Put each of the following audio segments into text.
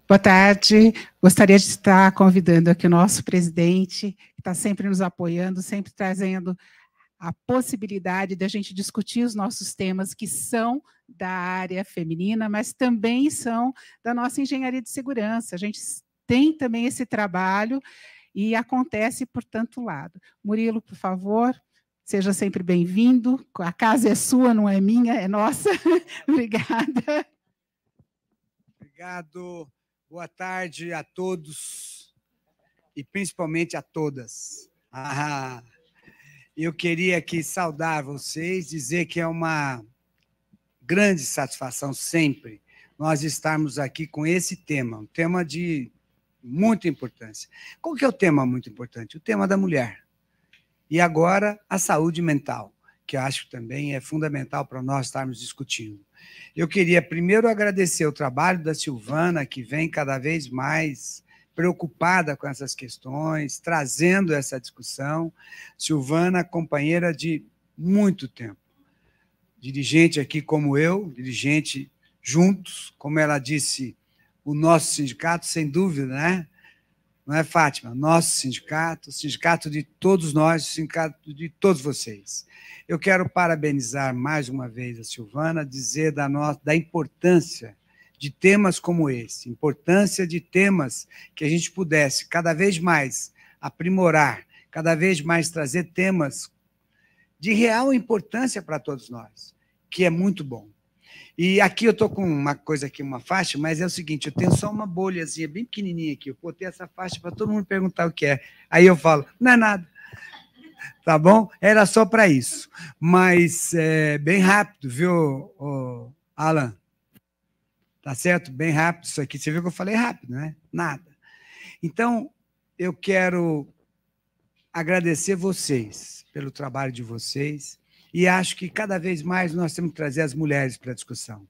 Boa tarde. Gostaria de estar convidando aqui o nosso presidente, que está sempre nos apoiando, sempre trazendo a possibilidade de a gente discutir os nossos temas que são da área feminina, mas também são da nossa engenharia de segurança. A gente tem também esse trabalho e acontece por tanto lado. Murilo, por favor, seja sempre bem-vindo. A casa é sua, não é minha, é nossa. Obrigada. Obrigado. Boa tarde a todos e principalmente a todas. Eu queria aqui saudar vocês, dizer que é uma grande satisfação sempre nós estarmos aqui com esse tema, um tema de muita importância. Qual que é o tema muito importante? O tema da mulher. E agora, a saúde mental, que eu acho que também é fundamental para nós estarmos discutindo. Eu queria primeiro agradecer o trabalho da Silvana, que vem cada vez mais preocupada com essas questões, trazendo essa discussão. Silvana, companheira de muito tempo, dirigente aqui como eu, dirigente juntos, como ela disse, o nosso sindicato, sem dúvida, né? Não é, Fátima? Nosso sindicato, o sindicato de todos nós, o sindicato de todos vocês. Eu quero parabenizar mais uma vez a Silvana, dizer da importância de temas como esse, importância de temas que a gente pudesse cada vez mais aprimorar, cada vez mais trazer temas de real importância para todos nós, que é muito bom. E aqui eu estou com uma coisa aqui, uma faixa, mas é o seguinte, eu tenho só uma bolhazinha bem pequenininha aqui, eu botei essa faixa para todo mundo perguntar o que é. Aí eu falo, não é nada. Tá bom? Era só para isso. Mas bem rápido, viu, Alan? Tá certo? Bem rápido isso aqui. Você viu que eu falei rápido, né? Nada. Então, eu quero agradecer vocês pelo trabalho de vocês, e acho que cada vez mais nós temos que trazer as mulheres para a discussão.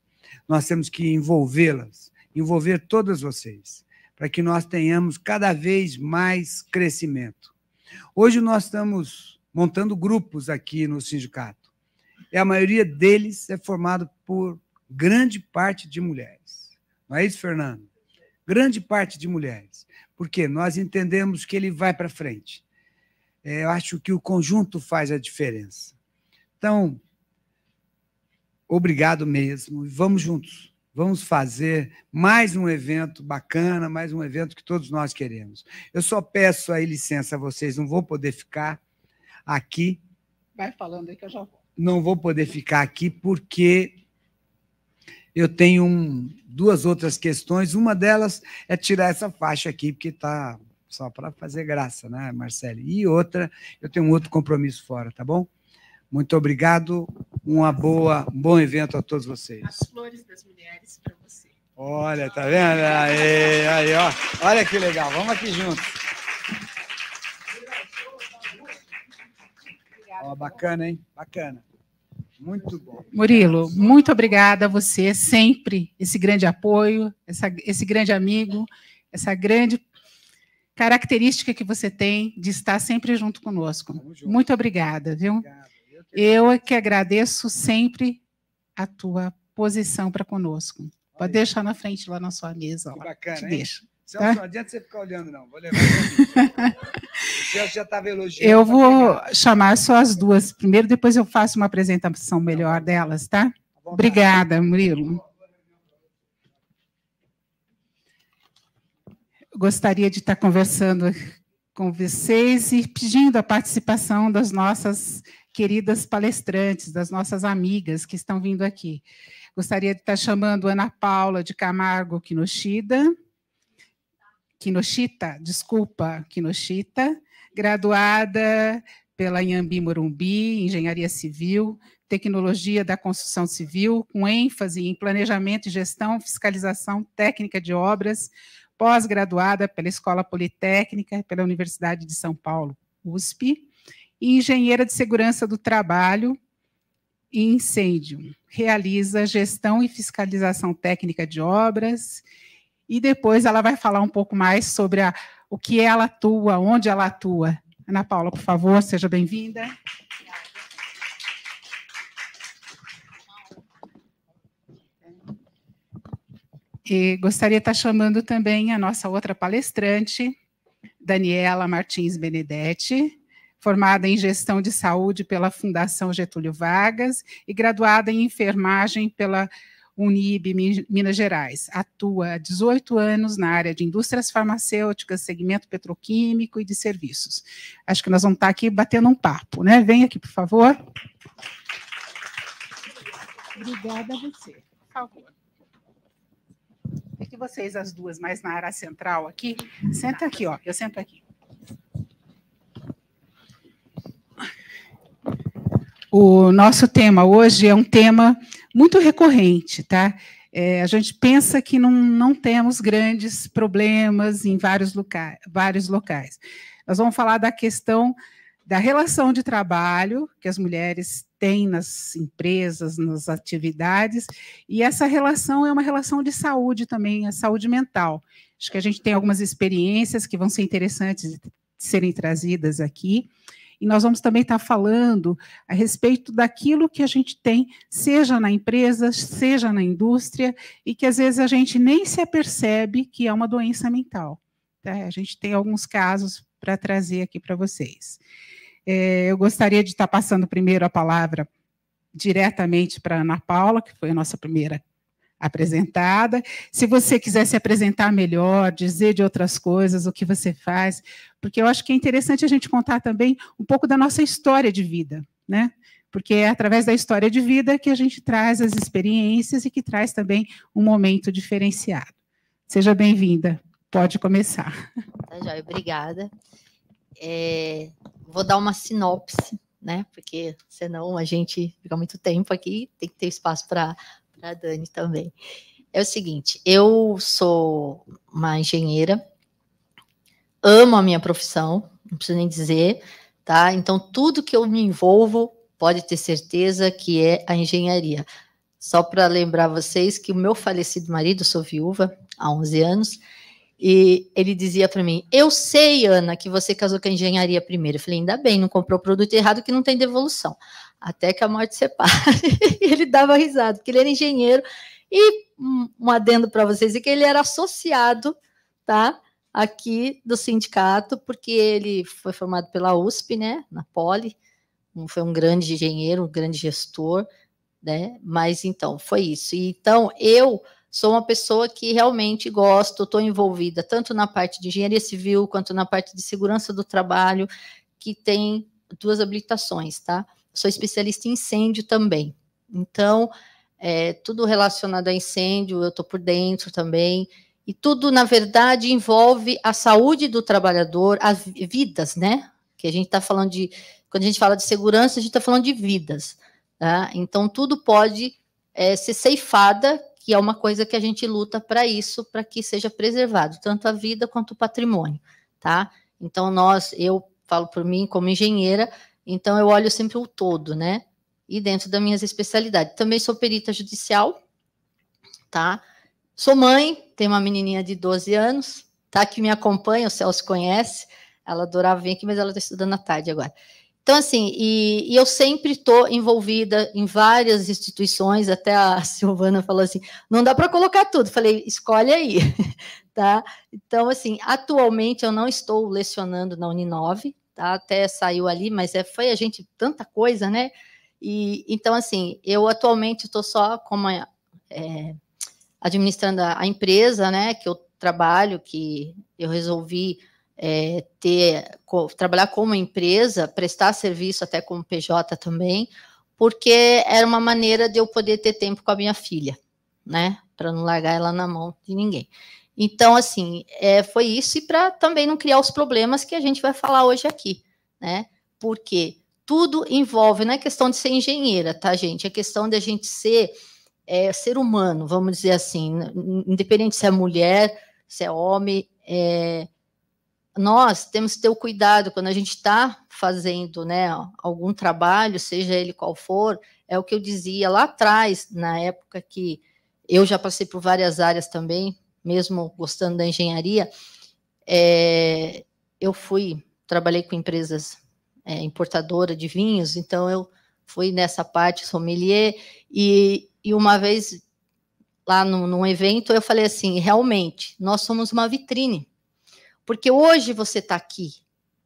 Nós temos que envolvê-las, envolver todas vocês, para que nós tenhamos cada vez mais crescimento. Hoje nós estamos montando grupos aqui no sindicato, e a maioria deles é formado por grande parte de mulheres. Não é isso, Fernando? Grande parte de mulheres. Porque nós entendemos que ele vai para frente. Eu acho que o conjunto faz a diferença. Então, obrigado mesmo. Vamos juntos. Vamos fazer mais um evento bacana, mais um evento que todos nós queremos. Eu só peço aí licença a vocês, não vou poder ficar aqui. Vai falando aí que eu já vou. Não vou poder ficar aqui porque eu tenho duas outras questões. Uma delas é tirar essa faixa aqui, porque está só para fazer graça, né, Marcele? E outra, eu tenho um outro compromisso fora, tá bom? Muito obrigado, um bom evento a todos vocês. As flores das mulheres para você. Olha, tá vendo? Aí, ó. Olha que legal, vamos aqui juntos. Ó, bacana, hein? Bacana. Muito bom. Murilo, muito obrigada a você, sempre, esse grande apoio, esse grande amigo, essa grande característica que você tem de estar sempre junto conosco. Muito obrigada, viu? Obrigado. Eu que agradeço sempre a tua posição para conosco. Pode deixar na frente lá na sua mesa. Que bacana, te hein? deixa. Celso, não adianta você ficar olhando, não. Vou levar o Celso já estava elogiando. Eu vou chamar só as duas primeiro, depois eu faço uma apresentação melhor delas, tá? Obrigada, Murilo. Gostaria de estar conversando com vocês e pedindo a participação das nossas queridas palestrantes, das nossas amigas que estão vindo aqui. Gostaria de estar chamando Ana Paula de Camargo Kinoshita, graduada pela Inhambi Morumbi, Engenharia Civil, Tecnologia da Construção Civil, com ênfase em Planejamento e Gestão, Fiscalização Técnica de Obras, pós-graduada pela Escola Politécnica, pela Universidade de São Paulo, USP, e engenheira de segurança do trabalho e incêndio. Realiza gestão e fiscalização técnica de obras, e depois ela vai falar um pouco mais sobre o que ela atua, onde ela atua. Ana Paula, por favor, seja bem-vinda. E gostaria de estar chamando também a nossa outra palestrante, Daniela Martins Benedetti, formada em Gestão de Saúde pela Fundação Getúlio Vargas e graduada em Enfermagem pela Unib, Minas Gerais. Atua há 18 anos na área de indústrias farmacêuticas, segmento petroquímico e de serviços. Acho que nós vamos estar aqui batendo um papo, né? Vem aqui, por favor. Obrigada a você, por favor. Aqui vocês, as duas, mais na área central aqui. Senta aqui, ó. Eu sento aqui. O nosso tema hoje é um tema muito recorrente, tá? A gente pensa que não temos grandes problemas em vários locais. Nós vamos falar da questão da relação de trabalho que as mulheres têm nas empresas, nas atividades, e essa relação é uma relação de saúde também, a saúde mental. Acho que a gente tem algumas experiências que vão ser interessantes de serem trazidas aqui, e nós vamos também estar falando a respeito daquilo que a gente tem, seja na empresa, seja na indústria, e que às vezes a gente nem se apercebe que é uma doença mental. Tá? A gente tem alguns casos para trazer aqui para vocês. Eu gostaria de estar passando primeiro a palavra diretamente para a Ana Paula, que foi a nossa primeira apresentada. Se você quiser se apresentar melhor, dizer de outras coisas, o que você faz, porque eu acho que é interessante a gente contar também um pouco da nossa história de vida, né? Porque é através da história de vida que a gente traz as experiências e que traz também um momento diferenciado. Seja bem-vinda, pode começar. Tá, joia, obrigada. Vou dar uma sinopse, né? Porque senão a gente fica muito tempo aqui, tem que ter espaço para a Dani também. É o seguinte, eu sou uma engenheira, amo a minha profissão, não preciso nem dizer, tá? Então, tudo que eu me envolvo, pode ter certeza que é a engenharia. Só para lembrar vocês que o meu falecido marido, sou viúva há 11 anos, e ele dizia para mim, eu sei, Ana, que você casou com a engenharia primeiro. Eu falei, ainda bem, não comprou o produto errado que não tem devolução. Até que a morte separe. Ele dava risada, porque ele era engenheiro. E um adendo para vocês, é que ele era associado, tá, aqui do sindicato, porque ele foi formado pela USP, né, na Poli, foi um grande engenheiro, um grande gestor, né, mas então, foi isso. Então, eu sou uma pessoa que realmente gosto, estou envolvida tanto na parte de engenharia civil, quanto na parte de segurança do trabalho, que tem 2 habilitações, tá? Sou especialista em incêndio também. Então, tudo relacionado a incêndio, eu estou por dentro também, e tudo, na verdade, envolve a saúde do trabalhador, as vidas, né? Que a gente está falando de, quando a gente fala de segurança, a gente está falando de vidas, tá? Então, tudo pode ser ceifada, que é uma coisa que a gente luta para isso, para que seja preservado, tanto a vida quanto o patrimônio, tá? Então, eu falo por mim como engenheira, então eu olho sempre o todo, né? E dentro das minhas especialidades. Também sou perita judicial, tá? Sou mãe, tenho uma menininha de 12 anos, tá? Que me acompanha, o Celso conhece, ela adorava vir aqui, mas ela está estudando à tarde agora. Então, assim, e eu sempre estou envolvida em várias instituições, até a Silvana falou assim, não dá para colocar tudo, falei, escolhe aí, tá? Então, assim, atualmente eu não estou lecionando na Uninove, tá? Até saiu ali, mas foi a gente, tanta coisa, né? E, então, assim, eu atualmente estou só como administrando a empresa, né, que eu trabalho, que eu resolvi trabalhar como empresa, prestar serviço até como PJ também, porque era uma maneira de eu poder ter tempo com a minha filha, né, para não largar ela na mão de ninguém. Então, assim, foi isso, e para também não criar os problemas que a gente vai falar hoje aqui, né, porque tudo envolve, não é questão de ser engenheira, tá, gente, é questão de a gente ser humano, vamos dizer assim, independente se é mulher, se é homem, nós temos que ter o cuidado quando a gente está fazendo, né, algum trabalho, seja ele qual for, é o que eu dizia lá atrás, na época que eu já passei por várias áreas também, mesmo gostando da engenharia, eu trabalhei com empresas importadoras de vinhos, então eu fui nessa parte sommelier, e uma vez, lá num evento, eu falei assim, realmente, nós somos uma vitrine, porque hoje você está aqui,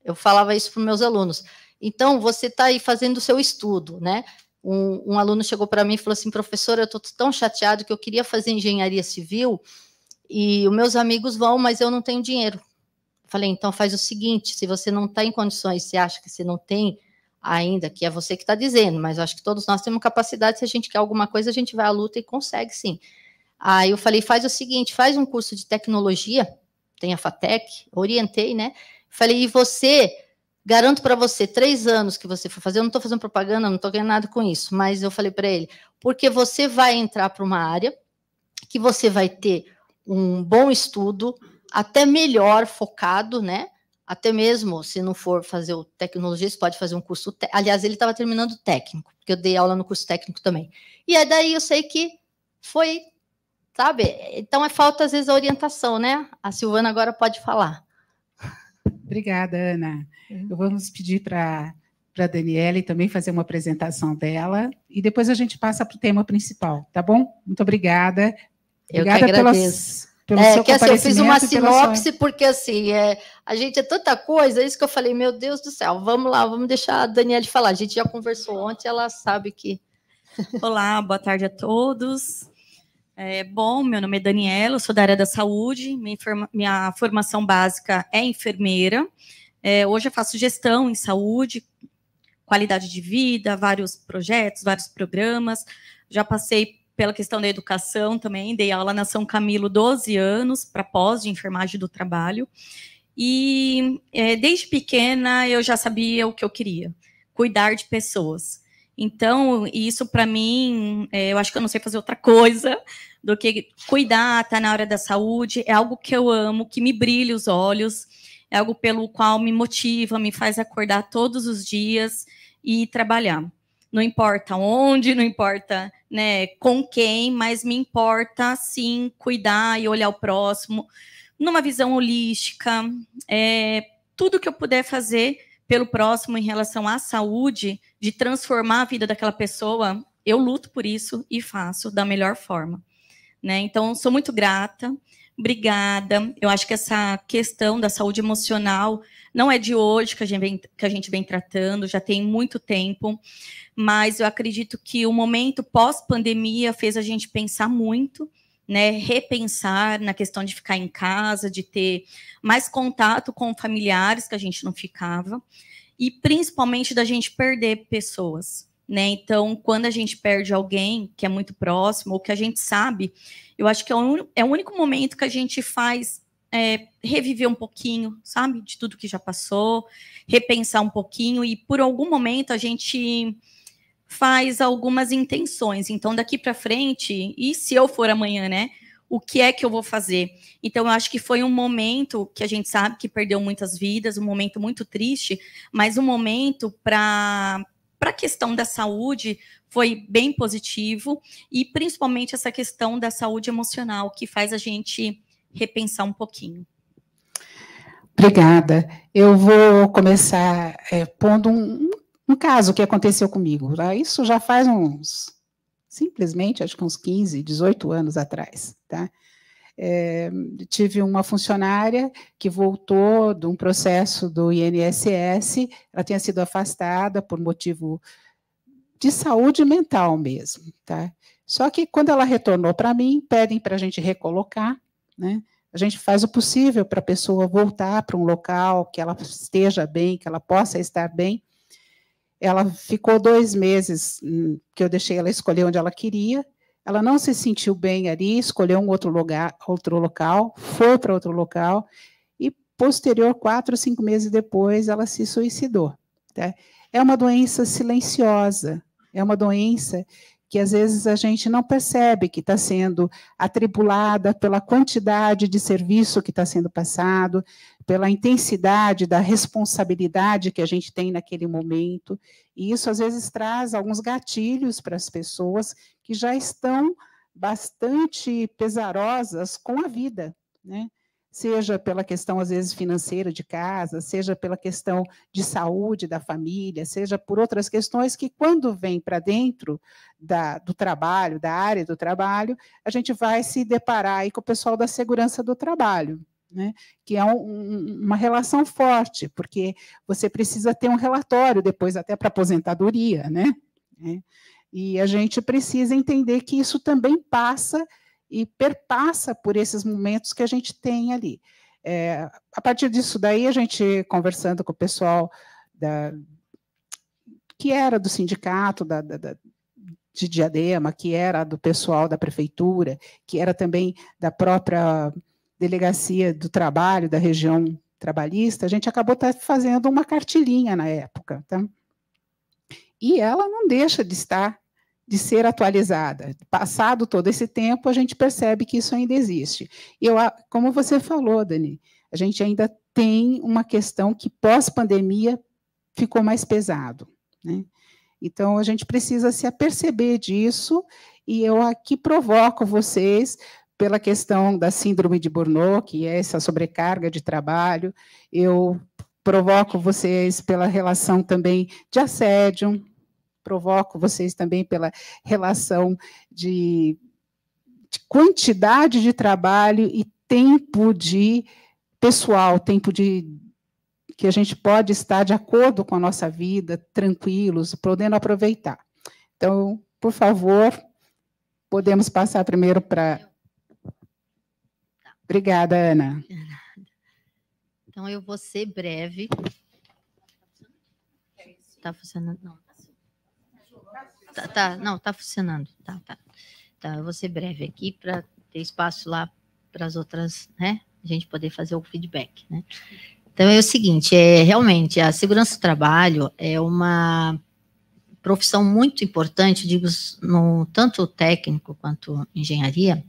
eu falava isso para os meus alunos, então você está aí fazendo o seu estudo, né? Um aluno chegou para mim e falou assim, professora, eu estou tão chateado que eu queria fazer engenharia civil e os meus amigos vão, mas eu não tenho dinheiro. Falei, então faz o seguinte, se você não está em condições, você acha que você não tem ainda, que é você que está dizendo, mas eu acho que todos nós temos capacidade, se a gente quer alguma coisa, a gente vai à luta e consegue, sim. Aí eu falei, faz o seguinte, faz um curso de tecnologia, tem a FATEC, orientei, né? Falei, e você, garanto para você, 3 anos que você for fazer, eu não estou fazendo propaganda, não estou ganhando nada com isso, mas eu falei para ele, porque você vai entrar para uma área que você vai ter um bom estudo, até melhor focado, né? Até mesmo, se não for fazer o tecnologia, você pode fazer um curso... Aliás, ele estava terminando o técnico, porque eu dei aula no curso técnico também. E aí, daí eu sei que foi, sabe? Então, falta, às vezes, a orientação, né? A Silvana agora pode falar. Obrigada, Ana. Eu vamos pedir para a Daniele também fazer uma apresentação dela, e depois a gente passa para o tema principal, tá bom? Muito obrigada. Obrigada, eu que agradeço. Pelo seu que assim, eu fiz uma sinopse, porque assim, a gente é tanta coisa, é isso que eu falei, meu Deus do céu, vamos lá, vamos deixar a Daniele falar. A gente já conversou ontem, ela sabe que... Olá, boa tarde a todos. Bom, meu nome é Daniela, eu sou da área da saúde, minha formação básica é enfermeira. Hoje eu faço gestão em saúde, qualidade de vida, vários projetos, vários programas. Já passei pela questão da educação também, dei aula na São Camilo 12 anos, para pós de enfermagem do trabalho, e desde pequena eu já sabia o que eu queria, cuidar de pessoas. Então, isso para mim, eu acho que eu não sei fazer outra coisa do que cuidar, estar na área da saúde, é algo que eu amo, que me brilha os olhos, é algo pelo qual me motiva, me faz acordar todos os dias e trabalhar. Não importa onde, não importa, né, com quem, mas me importa, sim, cuidar e olhar o próximo, numa visão holística, tudo que eu puder fazer pelo próximo em relação à saúde, de transformar a vida daquela pessoa, eu luto por isso e faço da melhor forma, né? Então, sou muito grata, obrigada. Eu acho que essa questão da saúde emocional não é de hoje que a gente vem tratando, já tem muito tempo, mas eu acredito que o momento pós-pandemia fez a gente pensar muito, né, repensar na questão de ficar em casa, de ter mais contato com familiares que a gente não ficava, e principalmente da gente perder pessoas, né? Então, quando a gente perde alguém que é muito próximo, ou que a gente sabe, eu acho que é o único momento que a gente faz reviver um pouquinho, sabe, de tudo que já passou, repensar um pouquinho, e por algum momento a gente faz algumas intenções. Então, daqui para frente, e se eu for amanhã, né, o que é que eu vou fazer? Então, eu acho que foi um momento que a gente sabe que perdeu muitas vidas, um momento muito triste, mas um momento para a questão da saúde foi bem positivo, e principalmente essa questão da saúde emocional, que faz a gente repensar um pouquinho. Obrigada. Eu vou começar pondo um caso que aconteceu comigo. Tá? Isso já faz simplesmente, acho que uns 15, 18 anos atrás. Tá? Tive uma funcionária que voltou de um processo do INSS, ela tinha sido afastada por motivo de saúde mental mesmo. Tá? Só que quando ela retornou para mim, pedem para a gente recolocar, né? A gente faz o possível para a pessoa voltar para um local que ela esteja bem, que ela possa estar bem. Ela ficou 2 meses, que eu deixei ela escolher onde ela queria, ela não se sentiu bem ali, escolheu um outro local, foi para outro local, e posterior, 4 ou 5 meses depois, ela se suicidou. Tá? É uma doença silenciosa, é uma doença que às vezes a gente não percebe que está sendo atribulada pela quantidade de serviço que está sendo passado, pela intensidade da responsabilidade que a gente tem naquele momento, e isso às vezes traz alguns gatilhos para as pessoas que já estão bastante pesarosas com a vida, né? seja pela questão, às vezes, financeira de casa, seja pela questão de saúde da família, seja por outras questões que, quando vem para dentro do trabalho, da área do trabalho, a gente vai se deparar aí com o pessoal da segurança do trabalho, né? Que é uma relação forte, porque você precisa ter um relatório depois até para aposentadoria, né? E a gente precisa entender que isso também passa e perpassa por esses momentos que a gente tem ali. A partir disso daí, a gente conversando com o pessoal que era do sindicato de Diadema, que era do pessoal da prefeitura, que era também da própria delegacia do trabalho, da região trabalhista, a gente acabou fazendo uma cartilhinha na época. Tá? E ela não deixa de ser atualizada. Passado todo esse tempo, a gente percebe que isso ainda existe. Como você falou, Dani, a gente ainda tem uma questão que, pós-pandemia, ficou mais pesado, né? Então, a gente precisa se aperceber disso, e eu aqui provoco vocês pela questão da síndrome de Burnout, que é essa sobrecarga de trabalho, eu provoco vocês pela relação também de assédio, provoco vocês também pela relação de quantidade de trabalho e tempo de pessoal, tempo que a gente pode estar de acordo com a nossa vida, tranquilos, podendo aproveitar. Então, por favor, podemos passar primeiro para... Obrigada, Ana. Então, eu vou ser breve. Está funcionando? Não. Não, está funcionando. Tá, eu vou ser breve aqui para ter espaço lá para as outras, né? A gente poder fazer o feedback, né? Então, é o seguinte, realmente, a segurança do trabalho é uma profissão muito importante, digo, no tanto técnico quanto engenharia,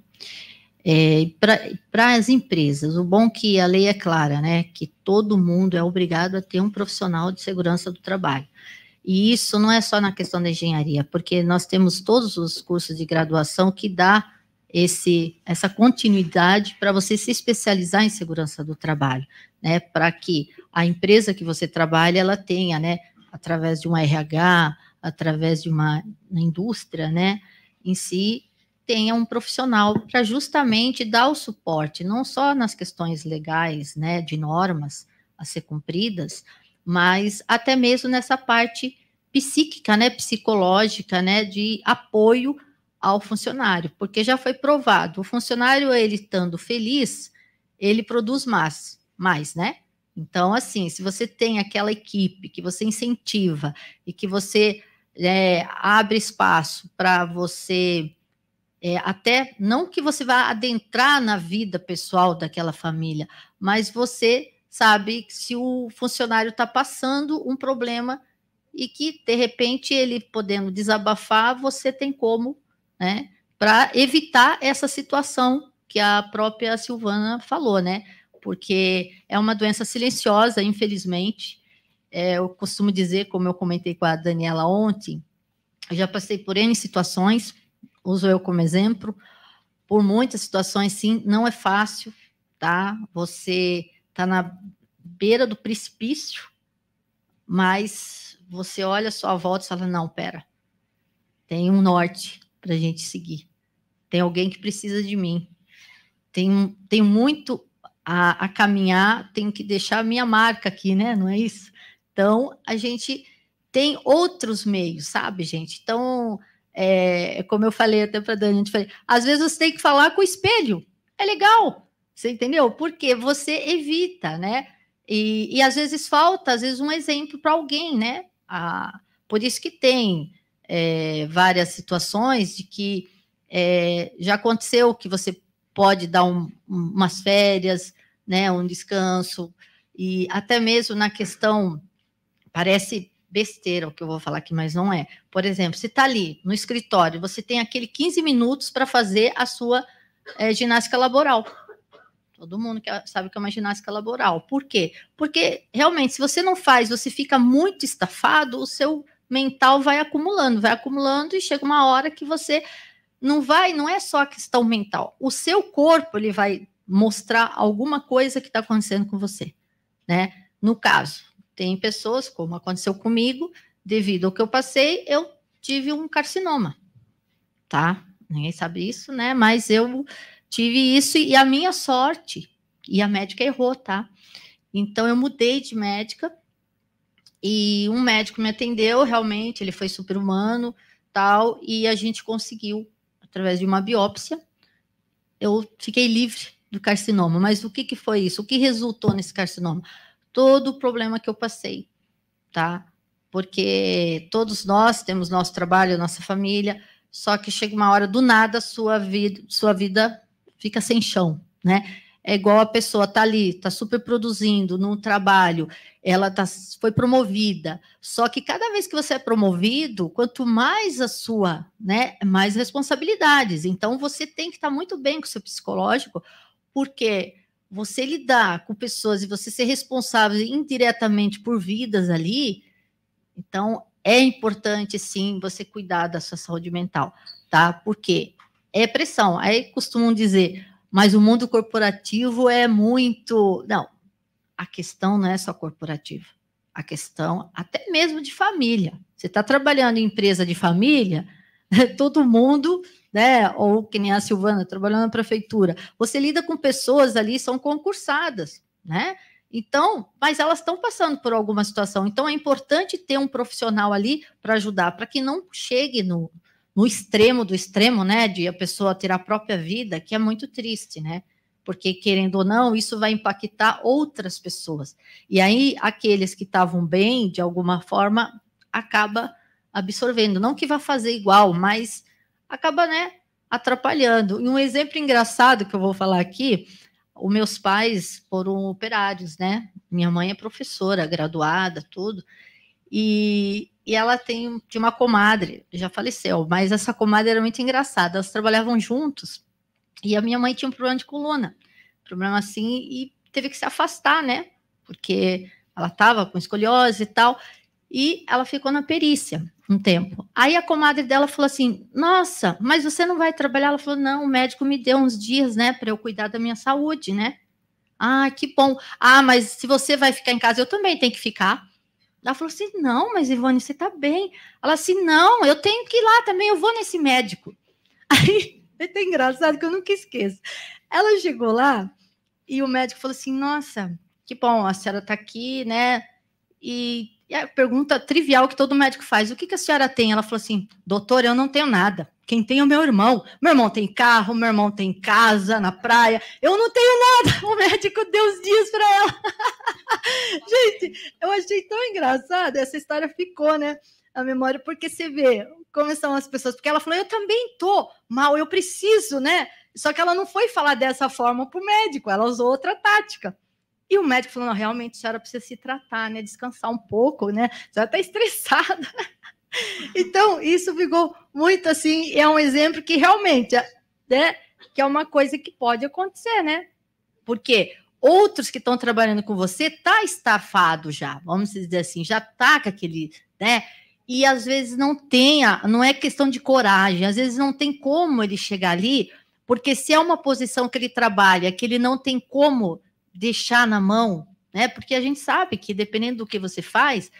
para as empresas. O bom é que a lei é clara, né? Que todo mundo é obrigado a ter um profissional de segurança do trabalho. E isso não é só na questão da engenharia, porque nós temos todos os cursos de graduação que dá essa continuidade para você se especializar em segurança do trabalho, né? Para que a empresa que você trabalha, ela tenha, né? Através de um RH, através de uma indústria, né? Em si, tenha um profissional para justamente dar o suporte, não só nas questões legais, né? De normas a ser cumpridas, mas até mesmo nessa parte psíquica, né, psicológica, né, de apoio ao funcionário, porque já foi provado, o funcionário, ele estando feliz, ele produz mais, né? Então, assim, se você tem aquela equipe que você incentiva e que você abre espaço para você, até, não que você vá adentrar na vida pessoal daquela família, mas você sabe se o funcionário está passando um problema e que, de repente, ele podendo desabafar, você tem como, né, para evitar essa situação que a própria Silvana falou, né, porque é uma doença silenciosa, infelizmente. Eu costumo dizer, como eu comentei com a Daniela ontem, eu já passei por N situações, uso eu como exemplo, por muitas situações, sim, não é fácil, tá? Você está na beira do precipício, mas você olha a sua volta e fala, não, pera, tem um norte para a gente seguir, tem alguém que precisa de mim, tem muito a caminhar, tenho que deixar a minha marca aqui, né? Não é isso? Então, a gente tem outros meios, sabe, gente? Então, como eu falei até para a Dani, às vezes você tem que falar com o espelho, é legal, você entendeu? Porque você evita, né? E às vezes falta, às vezes, um exemplo para alguém, né? Por isso que tem várias situações de que já aconteceu que você pode dar umas férias, né? Um descanso, e até mesmo na questão, parece besteira o que eu vou falar aqui, mas não é. Por exemplo, você está ali no escritório, você tem aquele 15 minutos para fazer a sua ginástica laboral. Todo mundo sabe que é uma ginástica laboral. Por quê? Porque, realmente, se você não faz, você fica muito estafado, o seu mental vai acumulando, e chega uma hora que você não é só a questão mental. O seu corpo, ele vai mostrar alguma coisa que está acontecendo com você, né? No caso, tem pessoas, como aconteceu comigo, devido ao que eu passei, eu tive um carcinoma, tá? Ninguém sabe isso, né? Mas eu tive isso e a minha sorte, e a médica errou, tá? Então, eu mudei de médica e um médico me atendeu, realmente, ele foi super-humano, tal, e a gente conseguiu, através de uma biópsia, eu fiquei livre do carcinoma. Mas o que foi isso? O que resultou nesse carcinoma? Todo o problema que eu passei, tá? Porque todos nós temos nosso trabalho, nossa família, só que chega uma hora, do nada, sua vida fica sem chão, né? É igual a pessoa tá ali, tá super produzindo num trabalho, ela foi promovida, só que cada vez que você é promovido, quanto mais a sua, né, mais responsabilidades. Então, você tem que estar muito bem com o seu psicológico, porque você lidar com pessoas e você ser responsável indiretamente por vidas ali, então é importante, sim, você cuidar da sua saúde mental, tá? Porque é pressão. Aí costumam dizer, mas o mundo corporativo é muito... Não, a questão não é só corporativa. A questão até mesmo de família. Você está trabalhando em empresa de família, todo mundo, né? Ou que nem a Silvana, trabalhando na prefeitura. Você lida com pessoas ali, são concursadas, né? Então, mas elas estão passando por alguma situação. Então, é importante ter um profissional ali para ajudar, para que não chegue no extremo do extremo, né? De a pessoa ter a própria vida, que é muito triste, né? Porque, querendo ou não, isso vai impactar outras pessoas. E aí, aqueles que estavam bem, de alguma forma, acaba absorvendo. Não que vá fazer igual, mas acaba, né, atrapalhando. E um exemplo engraçado que eu vou falar aqui, os meus pais foram operários, né? Minha mãe é professora, graduada, tudo. E ela tinha uma comadre, já faleceu, mas essa comadre era muito engraçada. Elas trabalhavam juntos. E a minha mãe tinha um problema de coluna, problema assim, e teve que se afastar, né? Porque ela estava com escoliose e tal, e ela ficou na perícia um tempo. Aí a comadre dela falou assim, nossa, mas você não vai trabalhar? Ela falou, não, o médico me deu uns dias, né, para eu cuidar da minha saúde, né? Ah, que bom. Ah, mas se você vai ficar em casa, eu também tenho que ficar. Ela falou assim, não, mas Ivone, você tá bem. Ela assim, não, eu tenho que ir lá também, eu vou nesse médico. Aí... É tão engraçado que eu nunca esqueço. Ela chegou lá e o médico falou assim, nossa, que bom, a senhora está aqui, né? E a pergunta trivial que todo médico faz, o que a senhora tem? Ela falou assim, doutor, eu não tenho nada. Quem tem é o meu irmão. Meu irmão tem carro, meu irmão tem casa na praia. Eu não tenho nada. O médico deu os dias para ela. Gente, eu achei tão engraçado. Essa história ficou, né? A memória, porque você vê como são as pessoas, porque ela falou, eu também tô mal, eu preciso, né? Só que ela não foi falar dessa forma pro médico, ela usou outra tática. E o médico falou, não, realmente a senhora precisa se tratar, né? Descansar um pouco, né? A senhora tá estressada. Então, isso ficou muito assim, é um exemplo que realmente, né? Que é uma coisa que pode acontecer, né? Porque outros que estão trabalhando com você tá estafado já, vamos dizer assim, já tá com aquele, né? E às vezes não é questão de coragem, às vezes não tem como ele chegar ali, porque se é uma posição que ele trabalha, que ele não tem como deixar na mão, né? Porque a gente sabe que dependendo do que você faz,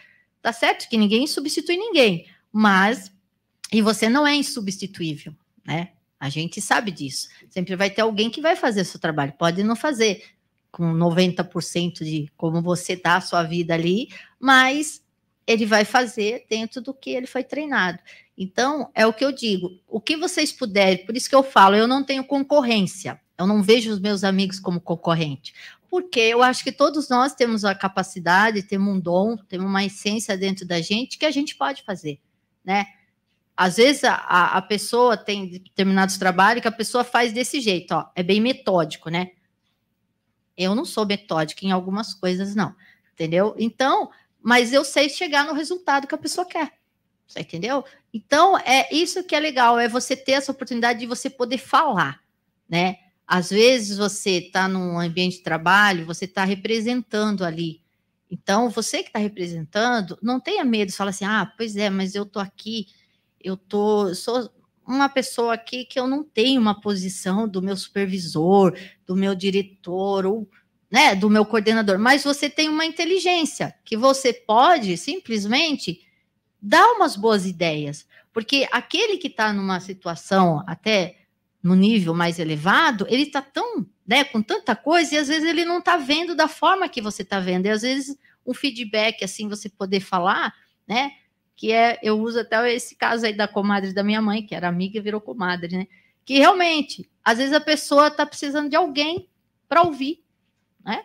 tá certo que ninguém substitui ninguém, mas e você não é insubstituível, né? A gente sabe disso. Sempre vai ter alguém que vai fazer o seu trabalho, pode não fazer com 90% de como você dá a sua vida ali, mas ele vai fazer dentro do que ele foi treinado. Então, é o que eu digo, o que vocês puderem, por isso que eu falo, eu não tenho concorrência, eu não vejo os meus amigos como concorrente, porque eu acho que todos nós temos a capacidade, temos um dom, temos uma essência dentro da gente que a gente pode fazer, né? Às vezes a pessoa tem determinados trabalhos que a pessoa faz desse jeito, ó, é bem metódico, né? Eu não sou metódica em algumas coisas, não, entendeu? Então, mas eu sei chegar no resultado que a pessoa quer, você entendeu? Então, é isso que é legal, é você ter essa oportunidade de você poder falar, né? Às vezes você está num ambiente de trabalho, você está representando ali. Então, você que está representando, não tenha medo, fala assim, ah, pois é, mas eu estou aqui, eu sou uma pessoa aqui que eu não tenho uma posição do meu supervisor, do meu diretor, ou, né, do meu coordenador, mas você tem uma inteligência que você pode simplesmente dar umas boas ideias, porque aquele que está numa situação até no nível mais elevado, ele está tão, né, com tanta coisa, e às vezes ele não está vendo da forma que você está vendo, e às vezes um feedback, assim, você poder falar, né, que eu uso até esse caso aí da comadre da minha mãe, que era amiga e virou comadre, né, que realmente, às vezes a pessoa está precisando de alguém para ouvir, né,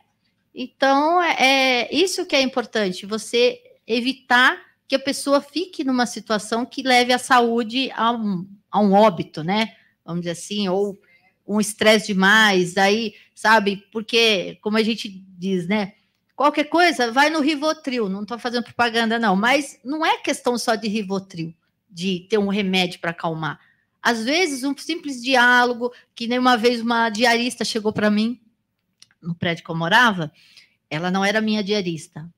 então é isso que é importante, você evitar que a pessoa fique numa situação que leve a saúde a um óbito, né, vamos dizer assim, ou um estresse demais, aí, sabe, porque, como a gente diz, né, qualquer coisa, vai no Rivotril, não estou fazendo propaganda, não, mas não é questão só de Rivotril, de ter um remédio para acalmar. Às vezes, um simples diálogo, que nem uma vez uma diarista chegou para mim, no prédio que eu morava, ela não era minha diarista,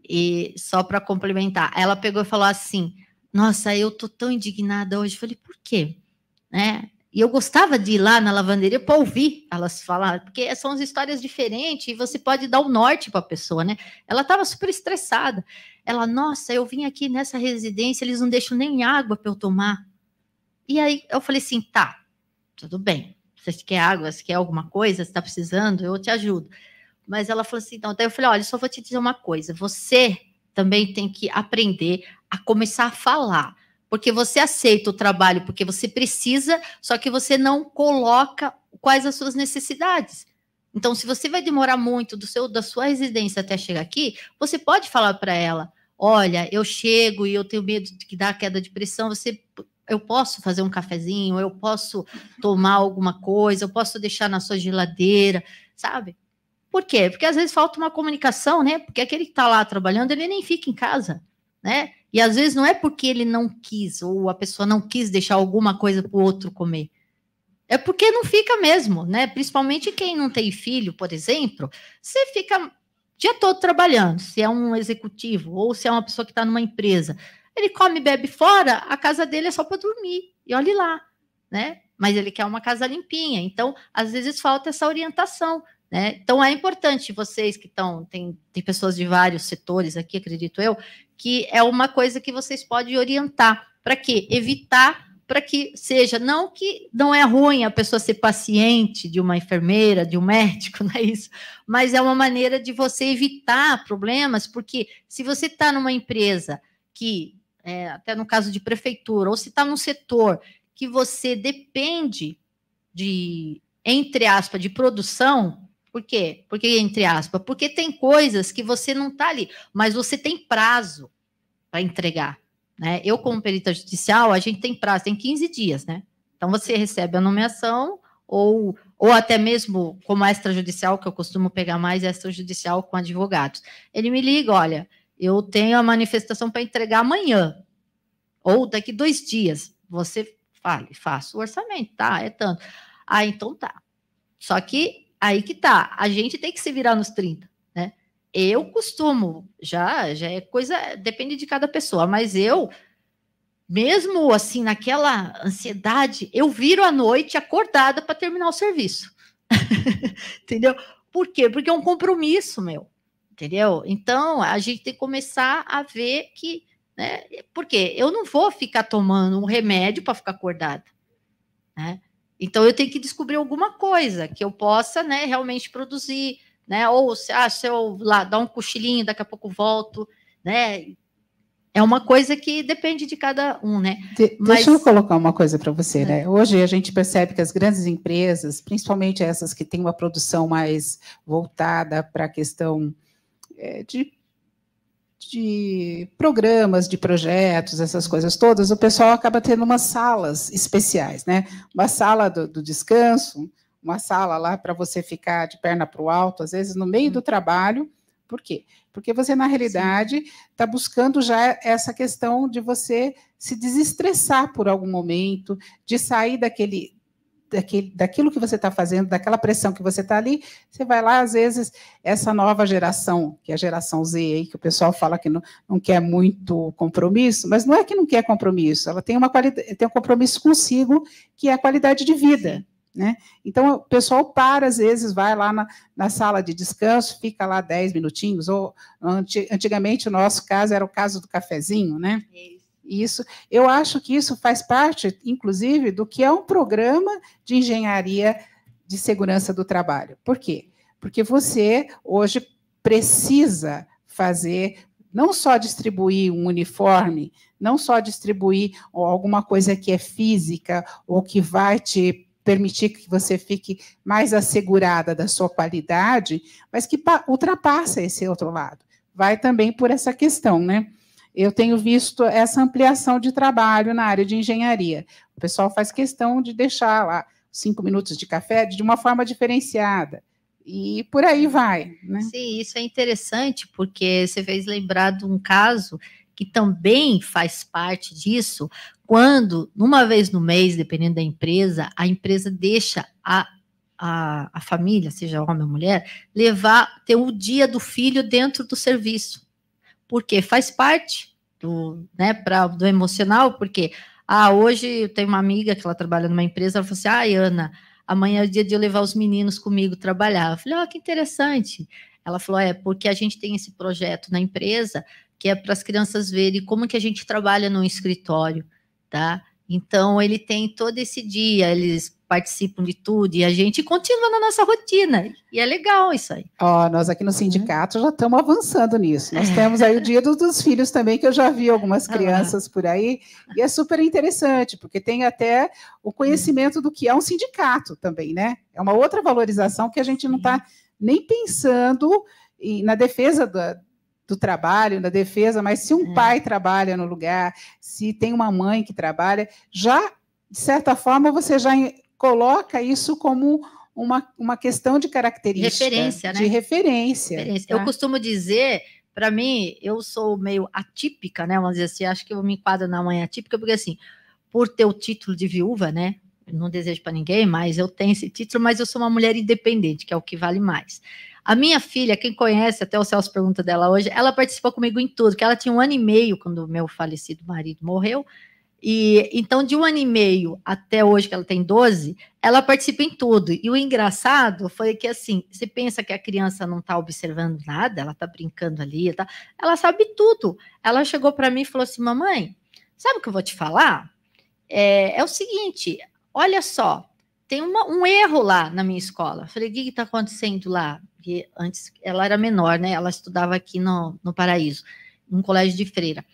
e só para complementar, ela pegou e falou assim, nossa, eu estou tão indignada hoje, eu falei, por quê? Né? E eu gostava de ir lá na lavanderia para ouvir elas falar, porque são as histórias diferentes e você pode dar o norte para a pessoa, né? Ela estava super estressada. Ela, nossa, eu vim aqui nessa residência, eles não deixam nem água para eu tomar. E aí eu falei assim, tá, tudo bem. Você quer água, você quer alguma coisa, você está precisando, eu te ajudo. Mas ela falou assim, então, daí eu falei, olha, só vou te dizer uma coisa, você também tem que aprender a começar a falar. Porque você aceita o trabalho porque você precisa, só que você não coloca quais as suas necessidades. Então, se você vai demorar muito da sua residência até chegar aqui, você pode falar para ela, olha, eu chego e eu tenho medo de que dá queda de pressão, eu posso fazer um cafezinho, eu posso tomar alguma coisa, eu posso deixar na sua geladeira, sabe? Por quê? Porque às vezes falta uma comunicação, né? Porque aquele que está lá trabalhando, ele nem fica em casa, né? E às vezes não é porque ele não quis, ou a pessoa não quis deixar alguma coisa para o outro comer. É porque não fica mesmo, né? Principalmente quem não tem filho, por exemplo, você fica o dia todo trabalhando, se é um executivo, ou se é uma pessoa que está numa empresa. Ele come e bebe fora, a casa dele é só para dormir, e olhe lá, né? Mas ele quer uma casa limpinha, então, às vezes falta essa orientação, né? Então, é importante vocês que tem pessoas de vários setores aqui, acredito eu, que é uma coisa que vocês podem orientar. Para quê? Evitar, para que seja, não que não é ruim a pessoa ser paciente de uma enfermeira, de um médico, não é isso, mas é uma maneira de você evitar problemas, porque se você está numa empresa que, até no caso de prefeitura, ou se está num setor que você depende de, entre aspas, de produção. Por quê? Porque, entre aspas, porque tem coisas que você não está ali, mas você tem prazo para entregar, né? Eu, como perita judicial, a gente tem prazo, tem 15 dias, né? Então, você recebe a nomeação, ou até mesmo como extrajudicial, que eu costumo pegar mais extrajudicial com advogados. Ele me liga, olha, eu tenho a manifestação para entregar amanhã, ou daqui 2 dias. Você faça o orçamento, tá? É tanto. Ah, então tá. Só que aí que tá, a gente tem que se virar nos 30, né? Eu costumo, já é coisa, depende de cada pessoa, mas eu, mesmo assim, naquela ansiedade, eu viro à noite acordada para terminar o serviço. Entendeu? Por quê? Porque é um compromisso, meu. Entendeu? Então, a gente tem que começar a ver que, né? Porque eu não vou ficar tomando um remédio para ficar acordada, né? Então, eu tenho que descobrir alguma coisa que eu possa, né, realmente produzir, né? Ou se eu lá dar um cochilinho, daqui a pouco volto, né? É uma coisa que depende de cada um, né? Deixa eu colocar uma coisa para você, né? Hoje a gente percebe que as grandes empresas, principalmente essas que têm uma produção mais voltada para a questão de programas, de projetos, essas coisas todas, o pessoal acaba tendo umas salas especiais, né? Uma sala do descanso, uma sala lá para você ficar de perna para o alto, às vezes no meio do trabalho. Por quê? Porque você, na realidade, está buscando já essa questão de você se desestressar por algum momento, de sair daquilo que você está fazendo, daquela pressão que você está ali, você vai lá, às vezes, essa nova geração, que é a geração Z, aí, que o pessoal fala que não quer muito compromisso, mas não é que não quer compromisso, ela tem tem um compromisso consigo, que é a qualidade de vida. Né? Então, o pessoal às vezes, vai lá na sala de descanso, fica lá 10 minutinhos, ou antigamente, o nosso caso era o caso do cafezinho, né? Isso, eu acho que isso faz parte, inclusive, do que é um programa de engenharia de segurança do trabalho. Por quê? Porque você, hoje, precisa fazer, não só distribuir um uniforme, não só distribuir alguma coisa que é física, ou que vai te permitir que você fique mais assegurada da sua qualidade, mas que ultrapassa esse outro lado. Vai também por essa questão, né? Eu tenho visto essa ampliação de trabalho na área de engenharia. O pessoal faz questão de deixar lá 5 minutos de café de uma forma diferenciada. E por aí vai, né? Sim, isso é interessante, porque você fez lembrar de um caso que também faz parte disso, quando, uma vez no mês, dependendo da empresa, a empresa deixa a família, seja homem ou mulher, ter o dia do filho dentro do serviço. Porque faz parte do emocional, porque hoje eu tenho uma amiga que ela trabalha numa empresa, ela falou assim, Ana, amanhã é o dia de eu levar os meninos comigo trabalhar. Eu falei, que interessante. Ela falou, porque a gente tem esse projeto na empresa, que é para as crianças verem como que a gente trabalha no escritório, tá? Então, ele tem todo esse dia, eles participam de tudo, e a gente continua na nossa rotina, e é legal isso aí. Nós aqui no sindicato já estamos avançando nisso, nós temos aí o dia dos filhos também, que eu já vi algumas crianças por aí, e é super interessante, porque tem até o conhecimento do que é um sindicato também, né? É uma outra valorização que a gente não está nem pensando na defesa do trabalho, na defesa, mas se um pai trabalha no lugar, se tem uma mãe que trabalha, já, de certa forma, você já coloca isso como uma questão de característica. Referência, né? De referência. Tá? Eu costumo dizer, para mim, eu sou meio atípica, né? Vamos dizer assim, acho que eu me enquadro na mãe atípica, porque assim, por ter o título de viúva, né? Eu não desejo para ninguém, mas eu tenho esse título, mas eu sou uma mulher independente, que é o que vale mais. A minha filha, quem conhece, até o Celso pergunta dela hoje, ela participou comigo em tudo, que ela tinha 1 ano e meio quando o meu falecido marido morreu, e então de 1 ano e meio até hoje, que ela tem 12, ela participa em tudo. E o engraçado foi que, assim, você pensa que a criança não está observando nada, ela está brincando ali, ela sabe tudo. Ela chegou para mim e falou assim, mamãe, sabe o que eu vou te falar? É o seguinte, olha só, tem um erro lá na minha escola. Eu falei, o que está acontecendo lá? Porque antes ela era menor, né? Ela estudava aqui no Paraíso, num colégio de freira.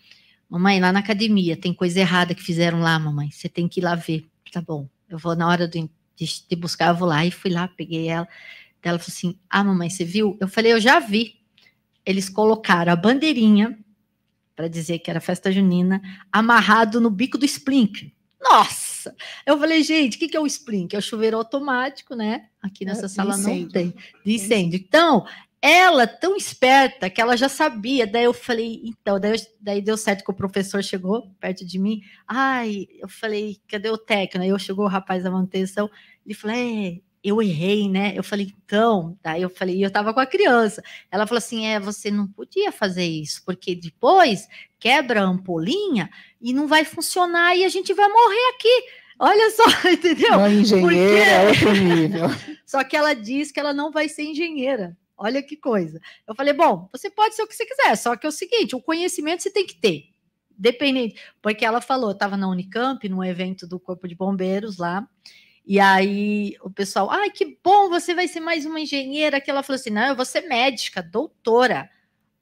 Mamãe, lá na academia, tem coisa errada que fizeram lá, mamãe. Você tem que ir lá ver. Tá bom, eu vou na hora de buscar, eu vou lá. E fui lá, peguei ela. Ela falou assim, mamãe, você viu? Eu falei, eu já vi. Eles colocaram a bandeirinha, para dizer que era festa junina, amarrado no bico do sprinkler. Nossa! Eu falei, gente, o que é o sprinkler? É o chuveiro automático, né? Aqui nessa sala não tem. De incêndio. Então, ela tão esperta que ela já sabia. Daí eu falei, então, daí deu certo que o professor chegou perto de mim. Eu falei, cadê o técnico? Aí chegou o rapaz da manutenção. Ele falou, eu errei, né? Eu falei, então, daí eu falei, eu tava com a criança. Ela falou assim, você não podia fazer isso, porque depois quebra a ampolinha e não vai funcionar e a gente vai morrer aqui. Olha só, entendeu? Uma engenheira é outro nível. Só que ela diz que ela não vai ser engenheira. Olha que coisa. Eu falei, bom, você pode ser o que você quiser, só que é o seguinte, o conhecimento você tem que ter. Dependente, porque ela falou, eu estava na Unicamp, num evento do Corpo de Bombeiros lá, e aí o pessoal, que bom, você vai ser mais uma engenheira, que ela falou assim, não, eu vou ser médica, doutora.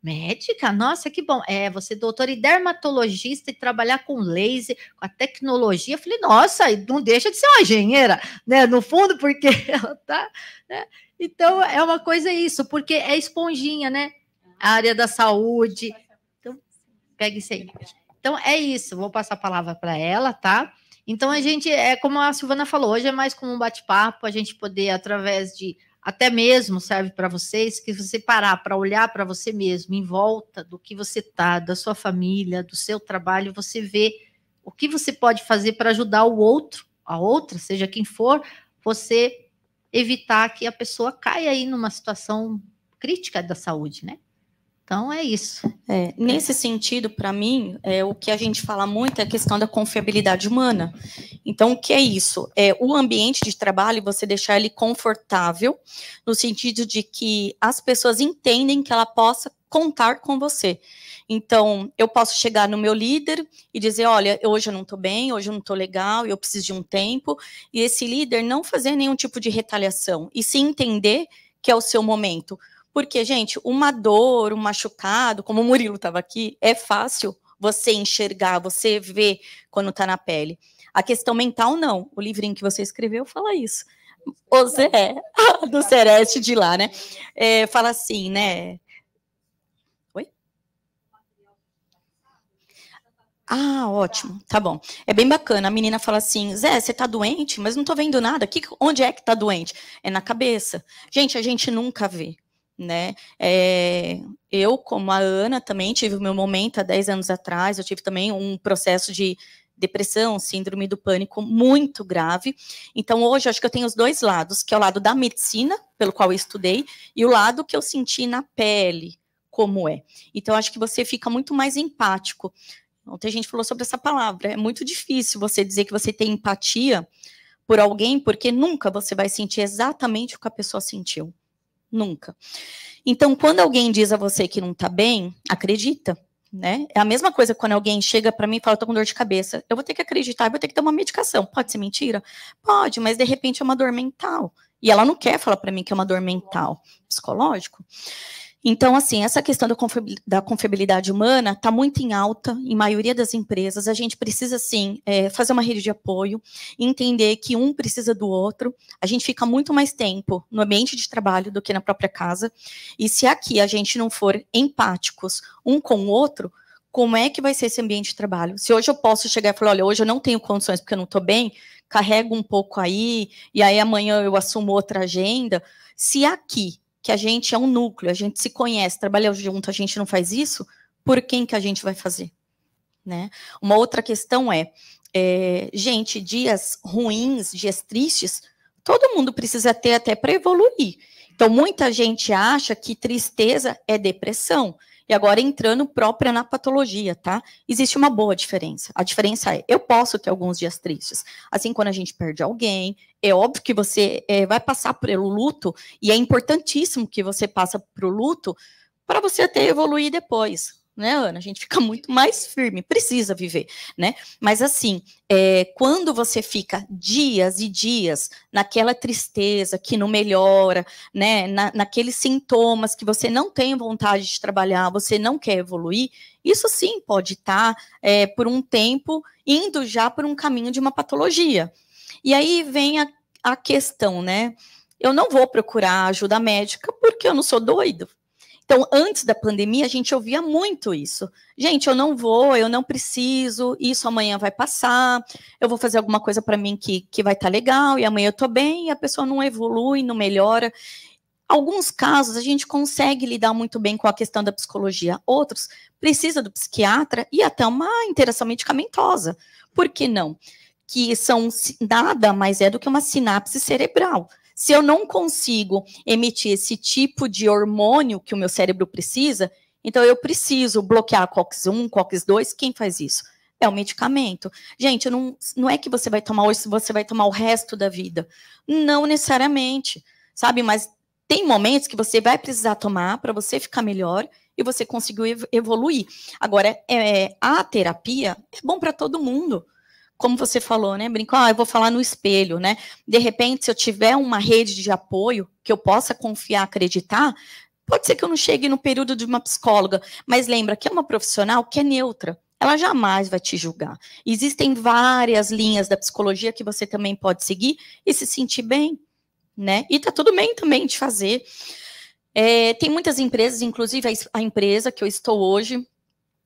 Médica? Nossa, que bom. Você é doutora e dermatologista e trabalhar com laser, com a tecnologia. Eu falei, nossa, não deixa de ser uma engenheira, né? No fundo, porque ela tá, né? Então, é uma coisa isso, porque é esponjinha, né? A área da saúde. Então, pega isso aí. Então, é isso. Vou passar a palavra para ela, tá? Então, a gente, como a Silvana falou, hoje é mais como um bate-papo, a gente poder, através de, até mesmo serve para vocês, que você parar para olhar para você mesmo, em volta do que você tá, da sua família, do seu trabalho, você vê o que você pode fazer para ajudar o outro, a outra, seja quem for, você evitar que a pessoa caia aí numa situação crítica da saúde, né? Então, é isso. Nesse sentido, para mim, o que a gente fala muito é a questão da confiabilidade humana. Então, o que é isso? É o ambiente de trabalho, você deixar ele confortável, no sentido de que as pessoas entendem que ela possa contar com você. Então, eu posso chegar no meu líder e dizer, olha, hoje eu não estou bem, hoje eu não estou legal, eu preciso de um tempo, e esse líder não fazer nenhum tipo de retaliação, e sim entender que é o seu momento. Porque, gente, uma dor, um machucado, como o Murilo estava aqui, é fácil você enxergar, você ver quando está na pele. A questão mental, não. O livrinho que você escreveu fala isso. O Zé, do Sereste de lá, né? Fala assim, né? Oi? Ah, ótimo, tá bom. É bem bacana. A menina fala assim, Zé, você tá doente? Mas não tô vendo nada. Onde é que tá doente? É na cabeça. Gente, a gente nunca vê. Né? Eu, como a Ana, também tive o meu momento há 10 anos atrás, eu tive também um processo de depressão, síndrome do pânico muito grave. Então, hoje, acho que eu tenho os dois lados, que é o lado da medicina, pelo qual eu estudei, e o lado que eu senti na pele, como é. Então, acho que você fica muito mais empático. Ontem a gente falou sobre essa palavra, é muito difícil você dizer que você tem empatia por alguém, porque nunca você vai sentir exatamente o que a pessoa sentiu. Nunca. Então, quando alguém diz a você que não está bem, acredita, né? É a mesma coisa quando alguém chega para mim e fala, estou com dor de cabeça. Eu vou ter que acreditar, vou ter que tomar medicação. Pode ser mentira? Pode, mas de repente é uma dor mental. E ela não quer falar para mim que é uma dor mental, psicológico. Então, assim, essa questão da confiabilidade humana está muito em alta em maioria das empresas. A gente precisa, sim, fazer uma rede de apoio, entender que um precisa do outro. A gente fica muito mais tempo no ambiente de trabalho do que na própria casa. E se aqui a gente não for empáticos um com o outro, como é que vai ser esse ambiente de trabalho? Se hoje eu posso chegar e falar, olha, hoje eu não tenho condições porque eu não estou bem, carrego um pouco aí, e aí amanhã eu assumo outra agenda. Se aqui que a gente é um núcleo, a gente se conhece, trabalha junto, a gente não faz isso, por quem que a gente vai fazer? Né? Uma outra questão gente, dias ruins, dias tristes, todo mundo precisa ter até para evoluir. Então, muita gente acha que tristeza é depressão. E agora, entrando própria na patologia, tá? Existe uma boa diferença. A diferença eu posso ter alguns dias tristes. Assim, quando a gente perde alguém, é óbvio que você vai passar pelo luto, e é importantíssimo que você passe pelo luto para você até evoluir depois. Né, Ana? A gente fica muito mais firme, precisa viver, né? Mas assim, quando você fica dias e dias naquela tristeza que não melhora, né? Naqueles sintomas que você não tem vontade de trabalhar, você não quer evoluir, isso sim pode estar, por um tempo, indo já por um caminho de uma patologia. E aí vem a questão, né? Eu não vou procurar ajuda médica porque eu não sou doido. Então, antes da pandemia, a gente ouvia muito isso. Gente, eu não vou, eu não preciso, isso amanhã vai passar, eu vou fazer alguma coisa para mim que vai estar legal, e amanhã eu estou bem, e a pessoa não evolui, não melhora. Alguns casos, a gente consegue lidar muito bem com a questão da psicologia. Outros, precisa do psiquiatra e até uma interação medicamentosa. Por que não? Que são nada mais do que uma sinapse cerebral. Se eu não consigo emitir esse tipo de hormônio que o meu cérebro precisa, então eu preciso bloquear COX-1, COX-2. Quem faz isso? É o medicamento. Gente, não é que você vai tomar hoje, você vai tomar o resto da vida. Não necessariamente, sabe? Mas tem momentos que você vai precisar tomar para você ficar melhor e você conseguir evoluir. Agora, a terapia é bom para todo mundo. Como você falou, né, Brinco, eu vou falar no espelho, né, de repente, se eu tiver uma rede de apoio, que eu possa confiar, acreditar, pode ser que eu não chegue no período de uma psicóloga, mas lembra que é uma profissional que é neutra, ela jamais vai te julgar. Existem várias linhas da psicologia que você também pode seguir e se sentir bem, né, e tá tudo bem também de fazer. Tem muitas empresas, inclusive a empresa que eu estou hoje,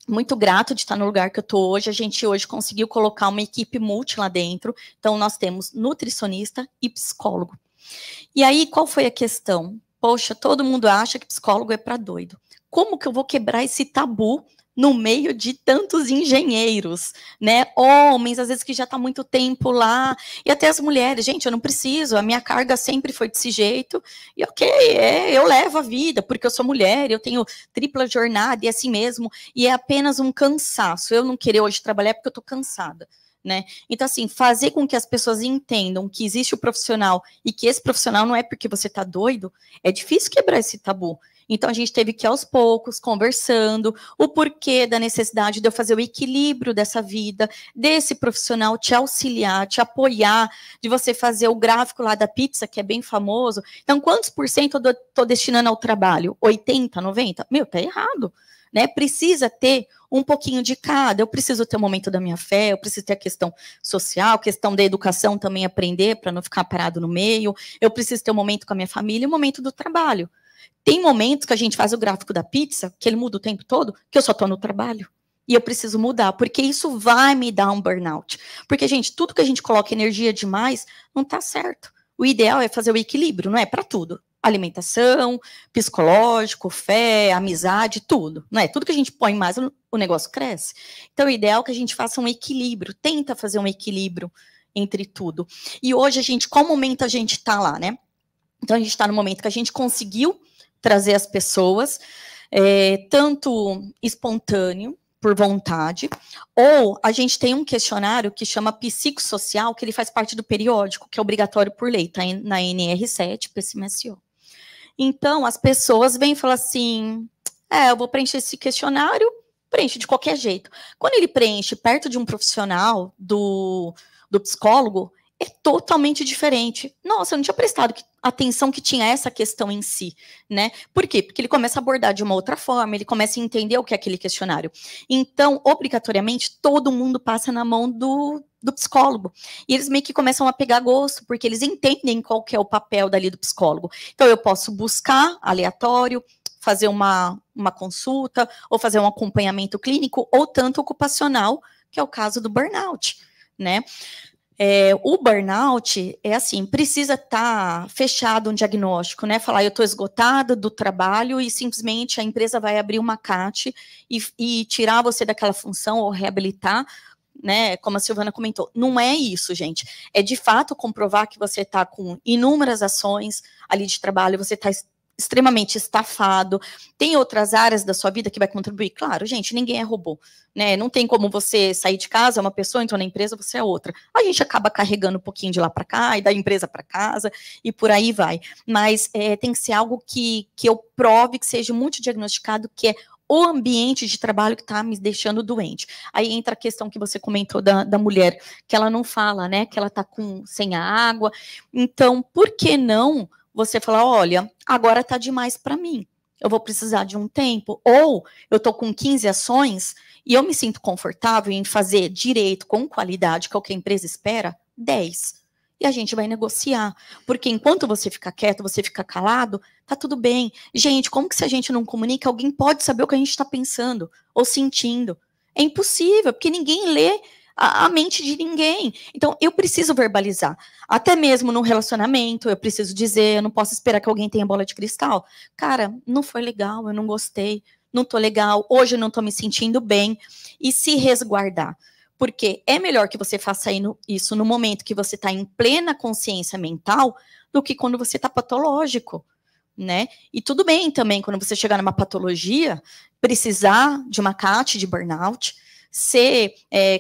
muito grato de estar no lugar que eu estou hoje. A gente hoje conseguiu colocar uma equipe multi lá dentro. Então, nós temos nutricionista e psicólogo. E aí, qual foi a questão? Poxa, todo mundo acha que psicólogo é para doido. Como que eu vou quebrar esse tabu no meio de tantos engenheiros, né? Homens, às vezes que já está muito tempo lá, e até as mulheres, gente, eu não preciso, a minha carga sempre foi desse jeito, e ok, eu levo a vida, porque eu sou mulher, eu tenho tripla jornada, e assim mesmo, e é apenas um cansaço, eu não querer hoje trabalhar porque eu estou cansada. Né? Então, assim, fazer com que as pessoas entendam que existe o profissional e que esse profissional não é porque você está doido, é difícil quebrar esse tabu. Então, a gente teve que, aos poucos, conversando, o porquê da necessidade de eu fazer o equilíbrio dessa vida, desse profissional te auxiliar, te apoiar, de você fazer o gráfico lá da pizza, que é bem famoso. Então, quantos por cento eu estou destinando ao trabalho? 80, 90? Meu, tá errado. Né? Precisa ter um pouquinho de cada. Eu preciso ter o momento da minha fé, eu preciso ter a questão social, questão da educação também, aprender para não ficar parado no meio. Eu preciso ter um momento com a minha família e um momento do trabalho. Tem momentos que a gente faz o gráfico da pizza, que ele muda o tempo todo, que eu só estou no trabalho. E eu preciso mudar, porque isso vai me dar um burnout. Porque, gente, tudo que a gente coloca energia demais não está certo. O ideal é fazer o equilíbrio, não é? Para tudo. Alimentação, psicológico, fé, amizade, tudo. Não é? Tudo que a gente põe mais, o negócio cresce. Então, o ideal é que a gente faça um equilíbrio, tenta fazer um equilíbrio entre tudo. E hoje, a gente, qual momento a gente está lá, né? Então, a gente está no momento que a gente conseguiu trazer as pessoas, tanto espontâneo, por vontade, ou a gente tem um questionário que chama psicossocial, que ele faz parte do periódico, que é obrigatório por lei, tá na NR7, PCMSO. Então, as pessoas vêm e falam assim, eu vou preencher esse questionário, preenche de qualquer jeito. Quando ele preenche perto de um profissional, do psicólogo, é totalmente diferente. Nossa, eu não tinha prestado atenção que tinha essa questão em si, né? Por quê? Porque ele começa a abordar de uma outra forma, ele começa a entender o que é aquele questionário. Então, obrigatoriamente, todo mundo passa na mão do psicólogo. E eles meio que começam a pegar gosto, porque eles entendem qual que é o papel dali do psicólogo. Então, eu posso buscar aleatório, fazer uma consulta, ou fazer um acompanhamento clínico, ou tanto ocupacional, que é o caso do burnout, né? O burnout é assim, precisa estar fechado um diagnóstico, né? Falar, eu estou esgotada do trabalho e simplesmente a empresa vai abrir uma CAT e tirar você daquela função ou reabilitar, né? Como a Silvana comentou. Não é isso, gente. É de fato comprovar que você está com inúmeras ações ali de trabalho, você está extremamente estafado, tem outras áreas da sua vida que vai contribuir. Claro, gente, ninguém é robô, né? Não tem como você sair de casa, é uma pessoa, entrou na empresa, você é outra. A gente acaba carregando um pouquinho de lá para cá, e da empresa para casa, e por aí vai. Mas tem que ser algo que eu prove, que seja muito diagnosticado, que é o ambiente de trabalho que está me deixando doente. Aí entra a questão que você comentou da mulher, que ela não fala, né? Que ela está sem a água. Então, por que não você falar, olha, agora está demais para mim, eu vou precisar de um tempo, ou eu estou com 15 ações e eu me sinto confortável em fazer direito, com qualidade, que é o que a empresa espera, 10. E a gente vai negociar, porque enquanto você fica quieto, você fica calado, tá tudo bem. Gente, como que se a gente não comunica, alguém pode saber o que a gente está pensando ou sentindo? É impossível, porque ninguém lê a mente de ninguém. Então, eu preciso verbalizar. Até mesmo no relacionamento, eu preciso dizer, eu não posso esperar que alguém tenha bola de cristal. Cara, não foi legal, eu não gostei, não tô legal, hoje eu não tô me sentindo bem. E se resguardar. Porque é melhor que você faça isso no momento que você está em plena consciência mental do que quando você está patológico, né? E tudo bem também, quando você chegar numa patologia, precisar de uma CAT de burnout, ser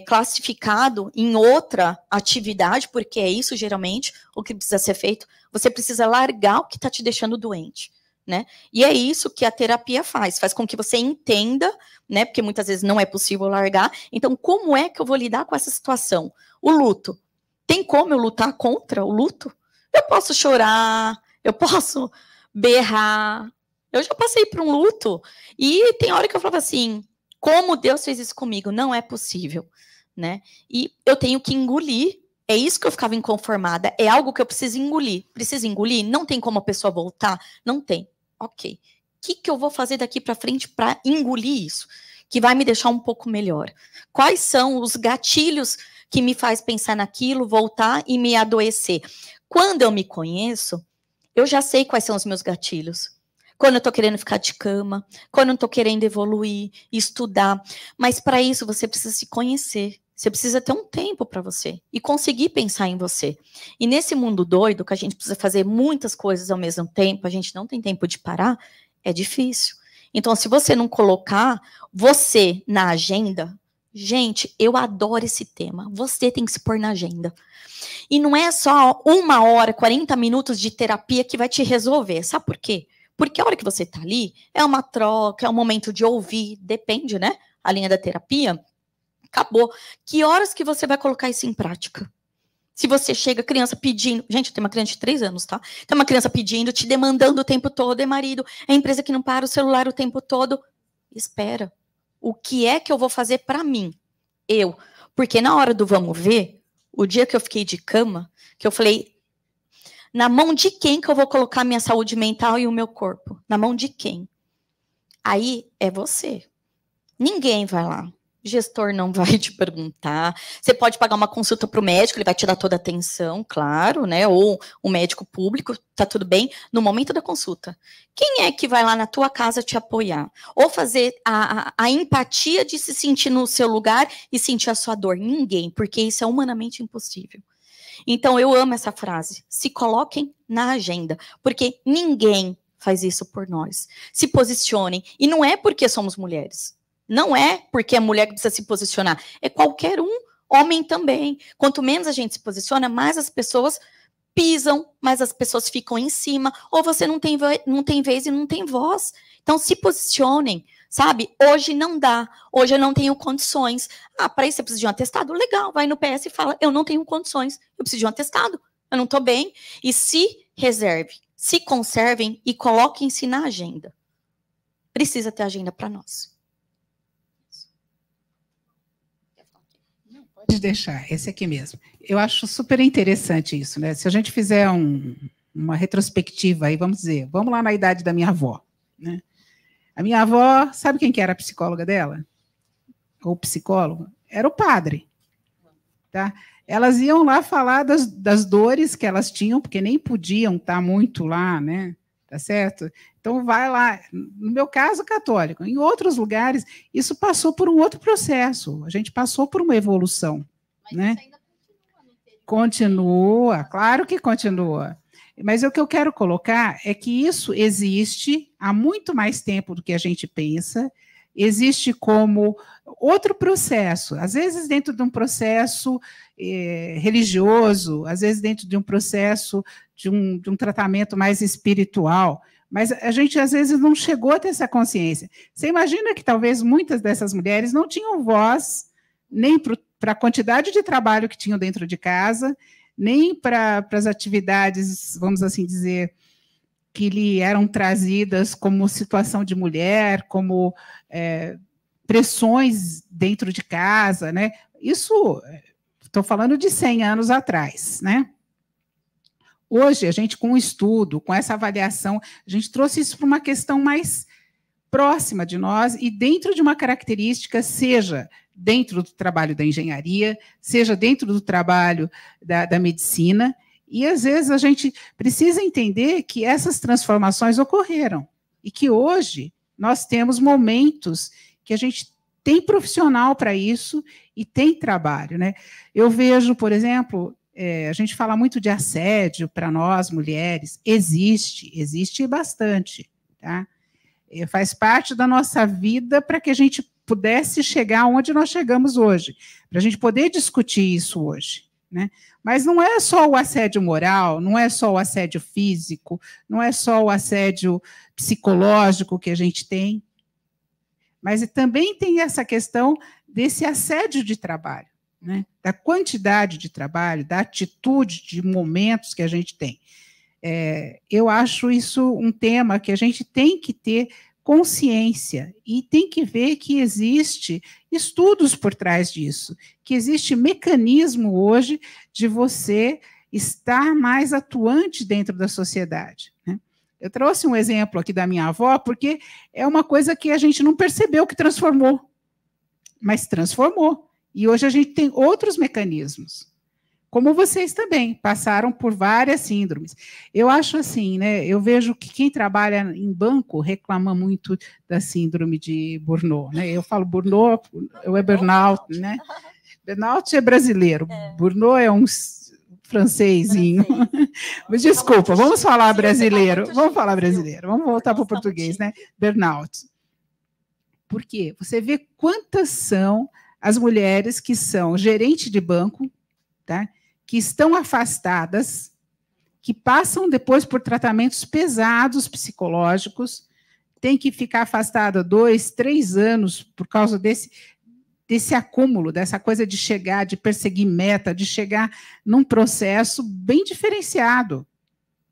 classificado em outra atividade, porque é isso geralmente o que precisa ser feito, você precisa largar o que está te deixando doente, né? E é isso que a terapia faz com que você entenda, né? Porque muitas vezes não é possível largar. Então, como é que eu vou lidar com essa situação? O luto. Tem como eu lutar contra o luto? Eu posso chorar, eu posso berrar. Eu já passei por um luto e tem hora que eu falava assim, como Deus fez isso comigo? Não é possível, né? E eu tenho que engolir. É isso que eu ficava inconformada. É algo que eu preciso engolir. Preciso engolir? Não tem como a pessoa voltar? Não tem. Ok. O que eu vou fazer daqui para frente para engolir isso? Que vai me deixar um pouco melhor. Quais são os gatilhos que me faz pensar naquilo, voltar e me adoecer? Quando eu me conheço, eu já sei quais são os meus gatilhos. quando eu estou querendo ficar de cama, quando eu estou querendo evoluir, estudar. Mas para isso você precisa se conhecer. Você precisa ter um tempo para você e conseguir pensar em você. E nesse mundo doido, que a gente precisa fazer muitas coisas ao mesmo tempo, a gente não tem tempo de parar, é difícil. Então, se você não colocar você na agenda, gente, eu adoro esse tema. Você tem que se pôr na agenda. E não é só 1 hora, 40 minutos de terapia que vai te resolver. Sabe por quê? Porque a hora que você está ali, é uma troca, é um momento de ouvir, depende, né? A linha da terapia. Acabou. Que horas que você vai colocar isso em prática? Se você chega, criança pedindo... Gente, eu tenho uma criança de 3 anos, tá? Tem uma criança pedindo, te demandando o tempo todo, é marido, é empresa que não para o celular o tempo todo. Espera. O que é que eu vou fazer para mim? Eu. Porque na hora do vamos ver, o dia que eu fiquei de cama, que eu falei, na mão de quem que eu vou colocar minha saúde mental e o meu corpo? Na mão de quem? Aí é você. Ninguém vai lá. O gestor não vai te perguntar. Você pode pagar uma consulta para o médico, ele vai te dar toda a atenção, claro, né? Ou um médico público, tá tudo bem. No momento da consulta, quem é que vai lá na tua casa te apoiar? Ou fazer a empatia de se sentir no seu lugar e sentir a sua dor? Ninguém, porque isso é humanamente impossível. Então, eu amo essa frase. Se coloquem na agenda, porque ninguém faz isso por nós. Se posicionem. E não é porque somos mulheres. Não é porque é mulher que precisa se posicionar. É qualquer um, homem também. Quanto menos a gente se posiciona, mais as pessoas pisam, mais as pessoas ficam em cima, ou você não tem vez e não tem voz. Então, se posicionem, sabe? Hoje não dá, hoje eu não tenho condições. Ah, para isso você precisa de um atestado? Legal, vai no PS e fala, eu não tenho condições, eu preciso de um atestado, eu não estou bem. E se reserve, se conservem e coloquem-se na agenda. Precisa ter agenda para nós. Pode deixar, esse aqui mesmo. Eu acho super interessante isso, né? Se a gente fizer uma retrospectiva aí, vamos dizer, vamos lá na idade da minha avó, né? A minha avó, sabe quem que era a psicóloga dela? Ou psicólogo? Era o padre, tá? Elas iam lá falar das dores que elas tinham, porque nem podiam estar muito lá, né? Tá certo? Então, vai lá. No meu caso, católico. Em outros lugares, isso passou por um outro processo. A gente passou por uma evolução. Mas né? Isso ainda continua, claro que continua. Mas o que eu quero colocar é que isso existe há muito mais tempo do que a gente pensa, existe como outro processo, às vezes dentro de um processo religioso, às vezes dentro de um processo de um tratamento mais espiritual, mas a gente às vezes não chegou a ter essa consciência. Você imagina que talvez muitas dessas mulheres não tinham voz nem para a quantidade de trabalho que tinham dentro de casa, nem para as atividades, vamos assim dizer, que lhe eram trazidas como situação de mulher, como pressões dentro de casa, né? Isso, estou falando de 100 anos atrás, né? Hoje, a gente, com o estudo, com essa avaliação, a gente trouxe isso para uma questão mais próxima de nós e dentro de uma característica, seja dentro do trabalho da engenharia, seja dentro do trabalho da medicina, e às vezes a gente precisa entender que essas transformações ocorreram e que hoje nós temos momentos que a gente tem profissional para isso e tem trabalho, né? Eu vejo, por exemplo, a gente fala muito de assédio para nós, mulheres, existe bastante, tá? Faz parte da nossa vida para que a gente pudesse chegar onde nós chegamos hoje, para a gente poder discutir isso hoje, né? Mas não é só o assédio moral, não é só o assédio físico, não é só o assédio psicológico que a gente tem, mas também tem essa questão desse assédio de trabalho, né? Da quantidade de trabalho, da atitude de momentos que a gente tem. Eu acho isso um tema que a gente tem que ter consciência e tem que ver que existe estudos por trás disso, que existe mecanismo hoje de você estar mais atuante dentro da sociedade, né? Eu trouxe um exemplo aqui da minha avó, porque é uma coisa que a gente não percebeu que transformou, mas transformou. E hoje a gente tem outros mecanismos como vocês também, passaram por várias síndromes. Eu acho assim, né? Eu vejo que quem trabalha em banco reclama muito da síndrome de Burnout, né? Eu falo Burnout, é burnout, né? Burnout é brasileiro, Burnout é um francesinho. Mas desculpa, vamos falar brasileiro. Vamos falar brasileiro. Vamos voltar para o português, né? Burnout. Por quê? Você vê quantas são as mulheres que são gerente de banco, tá? Que estão afastadas, que passam depois por tratamentos pesados psicológicos, tem que ficar afastada 2, 3 anos por causa desse acúmulo, dessa coisa de chegar, de perseguir meta, de chegar num processo bem diferenciado.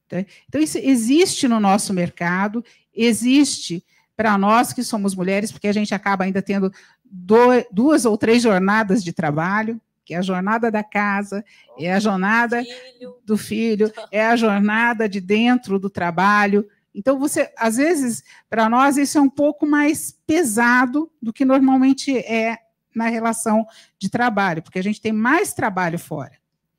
Tá? Então, isso existe no nosso mercado, existe para nós que somos mulheres, porque a gente acaba ainda tendo 2 ou 3 jornadas de trabalho, que é a jornada da casa, é a jornada do filho, é a jornada de dentro do trabalho. Então, você, às vezes, para nós, isso é um pouco mais pesado do que normalmente é na relação de trabalho, porque a gente tem mais trabalho fora,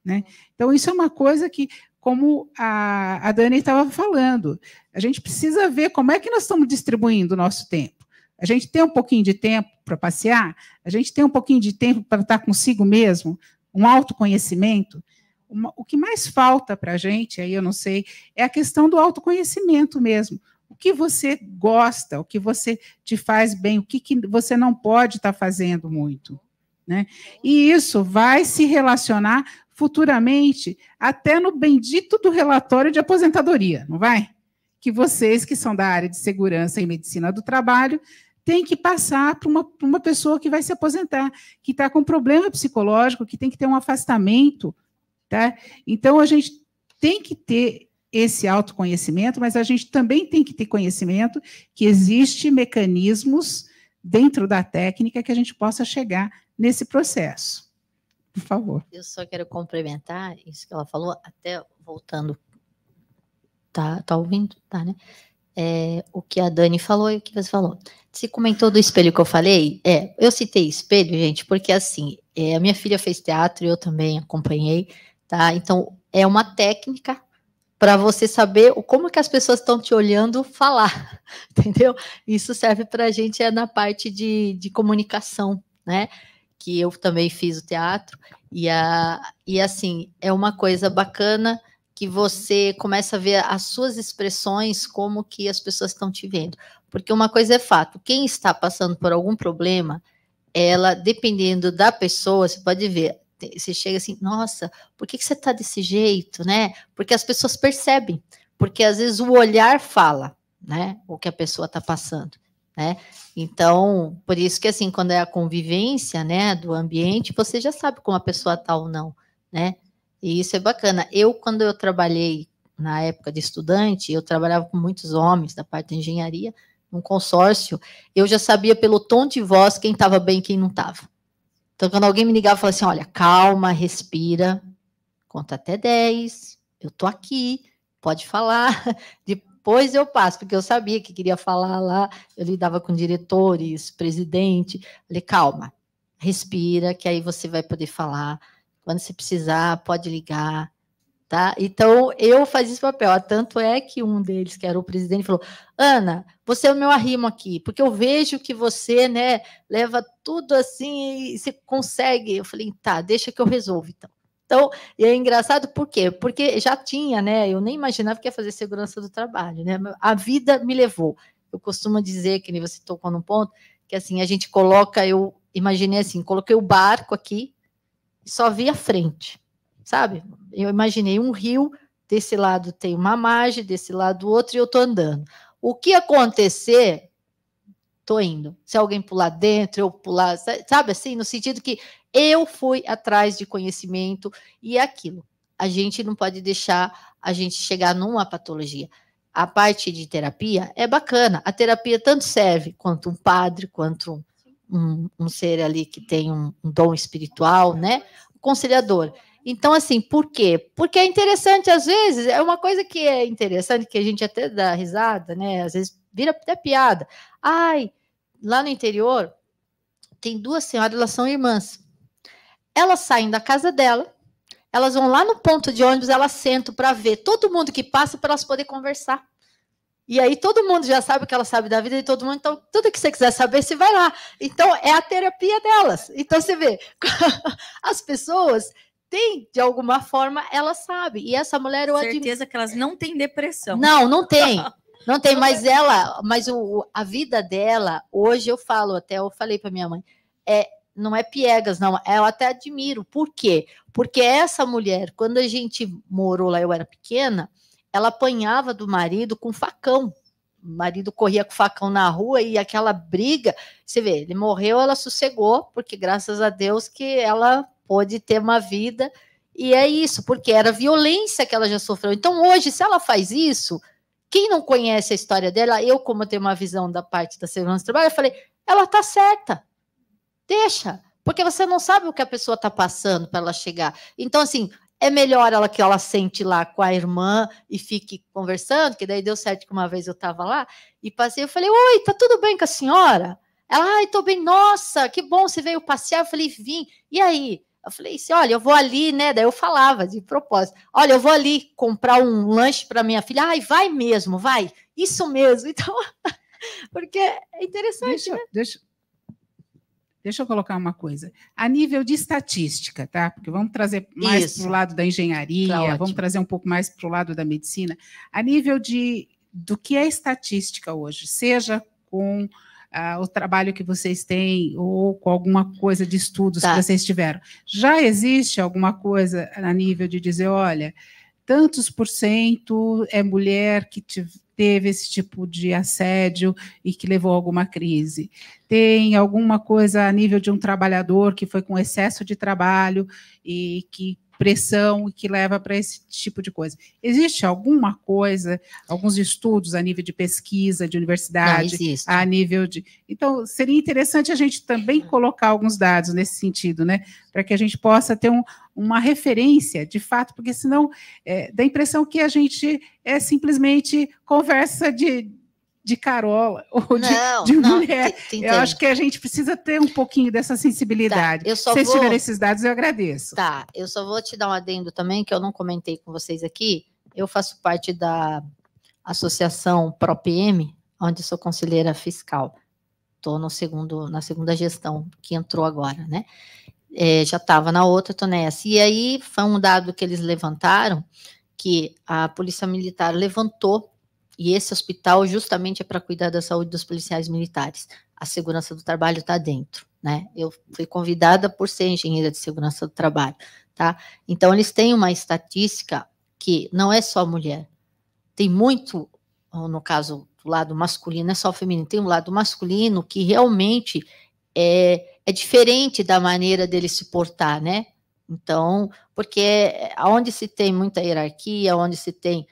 né? Então, isso é uma coisa que, como a Dani estava falando, a gente precisa ver como é que nós estamos distribuindo o nosso tempo. A gente tem um pouquinho de tempo para passear, a gente tem um pouquinho de tempo para estar consigo mesmo, um autoconhecimento. O que mais falta para a gente, aí eu não sei, é a questão do autoconhecimento mesmo. O que você gosta, o que você te faz bem, o que você não pode estar fazendo muito, né? E isso vai se relacionar futuramente até no bendito do relatório de aposentadoria, não vai? Que vocês que são da área de segurança e medicina do trabalho tem que passar para uma pessoa que vai se aposentar, que está com problema psicológico, que tem que ter um afastamento, tá? Então, a gente tem que ter esse autoconhecimento, mas a gente também tem que ter conhecimento que existem mecanismos dentro da técnica que a gente possa chegar nesse processo. Por favor. Eu só quero complementar isso que ela falou, até voltando. Tá ouvindo? Tá, né? O que a Dani falou e o que você falou. Você comentou do espelho que eu falei? Eu citei espelho, gente, porque assim, a minha filha fez teatro e eu também acompanhei, tá? Então, é uma técnica para você saber como que as pessoas estão te olhando falar, entendeu? Isso serve para a gente na parte de comunicação, né? Que eu também fiz o teatro, e assim, é uma coisa bacana que você começa a ver as suas expressões, como que as pessoas estão te vendo. Porque uma coisa é fato, quem está passando por algum problema, ela, dependendo da pessoa, você pode ver, você chega assim, nossa, por que você está desse jeito, né? Porque as pessoas percebem, porque às vezes o olhar fala, né? O que a pessoa está passando, né? Então, por isso que assim, quando é a convivência, né, do ambiente, você já sabe como a pessoa está ou não, né? E isso é bacana. Quando eu trabalhei na época de estudante, eu trabalhava com muitos homens da parte de engenharia, num consórcio, eu já sabia pelo tom de voz quem estava bem e quem não estava. Então, quando alguém me ligava, eu falava assim, olha, calma, respira, conta até 10, eu estou aqui, pode falar, depois eu passo, porque eu sabia que queria falar lá, eu lidava com diretores, presidente, falei, calma, respira, que aí você vai poder falar, quando você precisar, pode ligar, tá? Então, eu fazia esse papel. Tanto é que um deles, que era o presidente, falou, Ana, você é o meu arrimo aqui, porque eu vejo que você, né, leva tudo assim e você consegue. Eu falei, tá, deixa que eu resolvo, então. Então, e é engraçado por quê? Porque já tinha, né, eu nem imaginava que ia fazer segurança do trabalho, né? A vida me levou. Eu costumo dizer, que nem você tocou num ponto, que assim, a gente coloca, eu imaginei assim, coloquei o barco aqui, só vi a frente, sabe? Eu imaginei um rio, desse lado tem uma margem, desse lado outro, e eu estou andando. O que acontecer, estou indo. Se alguém pular dentro, eu pular, sabe assim? No sentido que eu fui atrás de conhecimento e aquilo. A gente não pode deixar a gente chegar numa patologia. A parte de terapia é bacana. A terapia tanto serve quanto um padre, quanto um ser ali que tem um dom espiritual, né? O conciliador. Então, assim, por quê? Porque é interessante, às vezes, é uma coisa que é interessante, que a gente até dá risada, né? Às vezes vira até piada. Ai, lá no interior, tem 2 senhoras, elas são irmãs. Elas saem da casa dela, Elas vão lá no ponto de ônibus, elas sentam para ver todo mundo que passa para elas poderem conversar. E aí todo mundo já sabe o que ela sabe da vida de todo mundo, então tudo que você quiser saber, você vai lá. Então é a terapia delas. Então você vê, as pessoas têm, de alguma forma, elas sabem. E essa mulher eu admiro. Certeza que elas não têm depressão. Não tem. Não tem, mas a vida dela, hoje eu falei para minha mãe, não é piegas, não, eu até admiro. Por quê? Porque essa mulher, quando a gente morou lá, eu era pequena, ela apanhava do marido com facão. O marido corria com facão na rua e aquela briga, você vê, ele morreu, ela sossegou, porque graças a Deus que ela pôde ter uma vida, e é isso, porque era violência que ela já sofreu. Então hoje, se ela faz isso, quem não conhece a história dela, eu como tenho uma visão da parte da segurança do trabalho, eu falei, ela tá certa, deixa, porque você não sabe o que a pessoa tá passando para ela chegar. Então assim, é melhor que ela sente lá com a irmã e fique conversando, que daí deu certo que uma vez eu estava lá e passei, eu falei, oi, tá tudo bem com a senhora? Ela, ai, tô bem, nossa, que bom, você veio passear? Eu falei, vim, e aí? Eu falei assim, olha, eu vou ali, né, daí eu falava de propósito, olha, eu vou ali comprar um lanche para minha filha, ai, vai mesmo, vai, isso mesmo, então, porque é interessante, Deixa eu colocar uma coisa. A nível de estatística, tá? Porque vamos trazer mais para o lado da engenharia, vamos trazer um pouco mais para o lado da medicina. A nível do que é estatística hoje, seja com o trabalho que vocês têm ou com alguma coisa de estudos que vocês tiveram. Já existe alguma coisa a nível de dizer, olha, tantos por cento é mulher que teve esse tipo de assédio e que levou a alguma crise? Tem alguma coisa a nível de um trabalhador que foi com excesso de trabalho e que pressão e que leva para esse tipo de coisa? Existe alguma coisa, alguns estudos a nível de pesquisa, de universidade, a nível de... Então, seria interessante a gente também colocar alguns dados nesse sentido, né? Para que a gente possa ter uma referência, de fato, porque senão dá a impressão que a gente simplesmente conversa de carola ou de mulher. Eu acho que a gente precisa ter um pouquinho dessa sensibilidade. Se vocês tiverem esses dados, eu agradeço. Tá, eu só vou te dar um adendo também, que eu não comentei com vocês aqui. Eu faço parte da Associação ProPM, onde sou conselheira fiscal. Estou na segunda gestão que entrou agora, né? Já estava na outra, estou nessa. E aí foi um dado que eles levantaram, que a Polícia Militar levantou, e esse hospital justamente é para cuidar da saúde dos policiais militares. A segurança do trabalho está dentro, né? Eu fui convidada por ser engenheira de segurança do trabalho, tá? Então, eles têm uma estatística que não é só mulher. Tem muito, no caso, do lado masculino, não é só feminino, tem um lado masculino que realmente é diferente da maneira dele se portar, né? Então, porque onde se tem muita hierarquia, onde se tem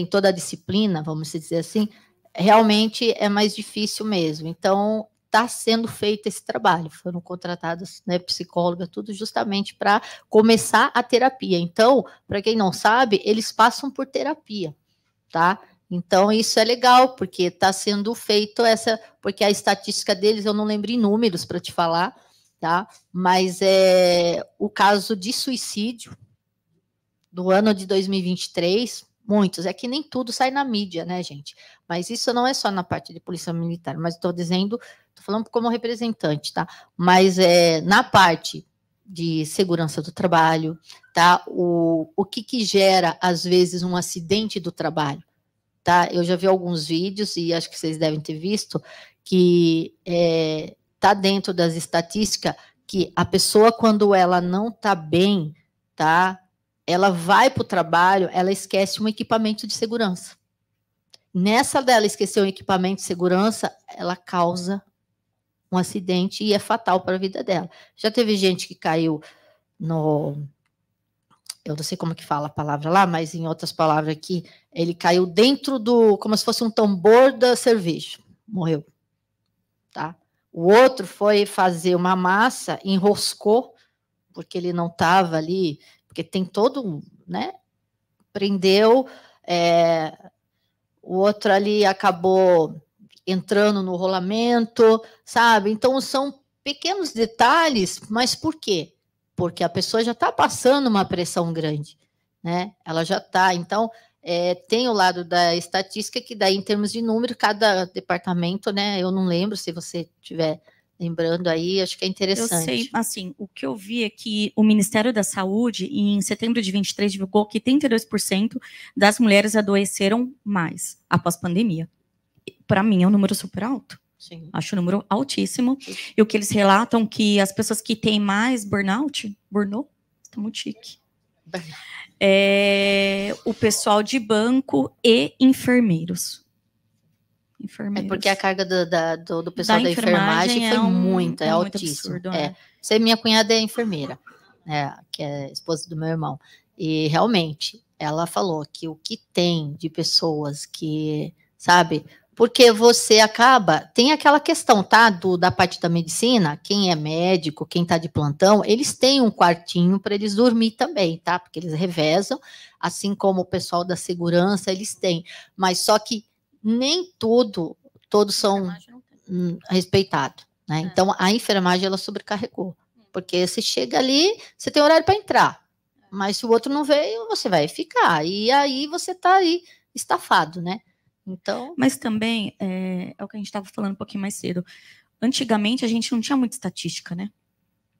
toda a disciplina, vamos dizer assim, realmente é mais difícil mesmo. Então, está sendo feito esse trabalho. Foram contratadas, né, psicólogas, tudo justamente para começar a terapia. Então, para quem não sabe, eles passam por terapia, tá? Então, isso é legal, porque está sendo feito porque a estatística deles, eu não lembro em números para te falar, tá? Mas o caso de suicídio do ano de 2023, muitos, é que nem tudo sai na mídia, né, gente? Mas isso não é só na parte de polícia militar, mas estou falando como representante, tá? Mas na parte de segurança do trabalho, tá? O que gera, às vezes, um acidente do trabalho, tá? Eu já vi alguns vídeos, e acho que vocês devem ter visto, que tá dentro das estatísticas que a pessoa, quando ela não tá bem, tá? Ela vai para o trabalho, ela esquece um equipamento de segurança. Nessa dela esquecer um equipamento de segurança, ela causa um acidente e é fatal para a vida dela. Já teve gente que caiu eu não sei como que fala a palavra lá, mas em outras palavras aqui, ele caiu dentro como se fosse um tambor da cerveja. Morreu. Tá? O outro foi fazer uma massa, enroscou, porque ele não estava ali, porque tem todo, né? Prendeu, o outro ali acabou entrando no rolamento, sabe? Então, são pequenos detalhes, mas por quê? porque a pessoa já está passando uma pressão grande, né? Ela já está, então, tem o lado da estatística, que daí, em termos de número, cada departamento, né? Eu não lembro, se você tiver lembrando aí, acho que é interessante. Eu sei, assim, o que eu vi é que o Ministério da Saúde, em setembro de 23, divulgou que 32% das mulheres adoeceram mais após pandemia. Para mim, é um número super alto. Sim. Acho um número altíssimo. E o que eles relatam que as pessoas que têm mais burnout, está muito chique, o pessoal de banco e enfermeiros. É porque a carga do pessoal da enfermagem foi muita, é altíssima. Absurdo, Você, minha cunhada é enfermeira, né, que é esposa do meu irmão. E realmente, ela falou que o que tem de pessoas que, sabe, porque você acaba, tem aquela questão, tá, da parte da medicina, quem é médico, quem tá de plantão, eles têm um quartinho para eles dormir também, tá, porque eles revezam, assim como o pessoal da segurança, eles têm, mas só que nem todos são respeitados, né? Então, a enfermagem, ela sobrecarregou, porque você chega ali, você tem horário para entrar, mas se o outro não veio, você vai ficar, e aí você está aí estafado, né? Então... Mas também, é o que a gente estava falando um pouquinho mais cedo, antigamente a gente não tinha muita estatística, né?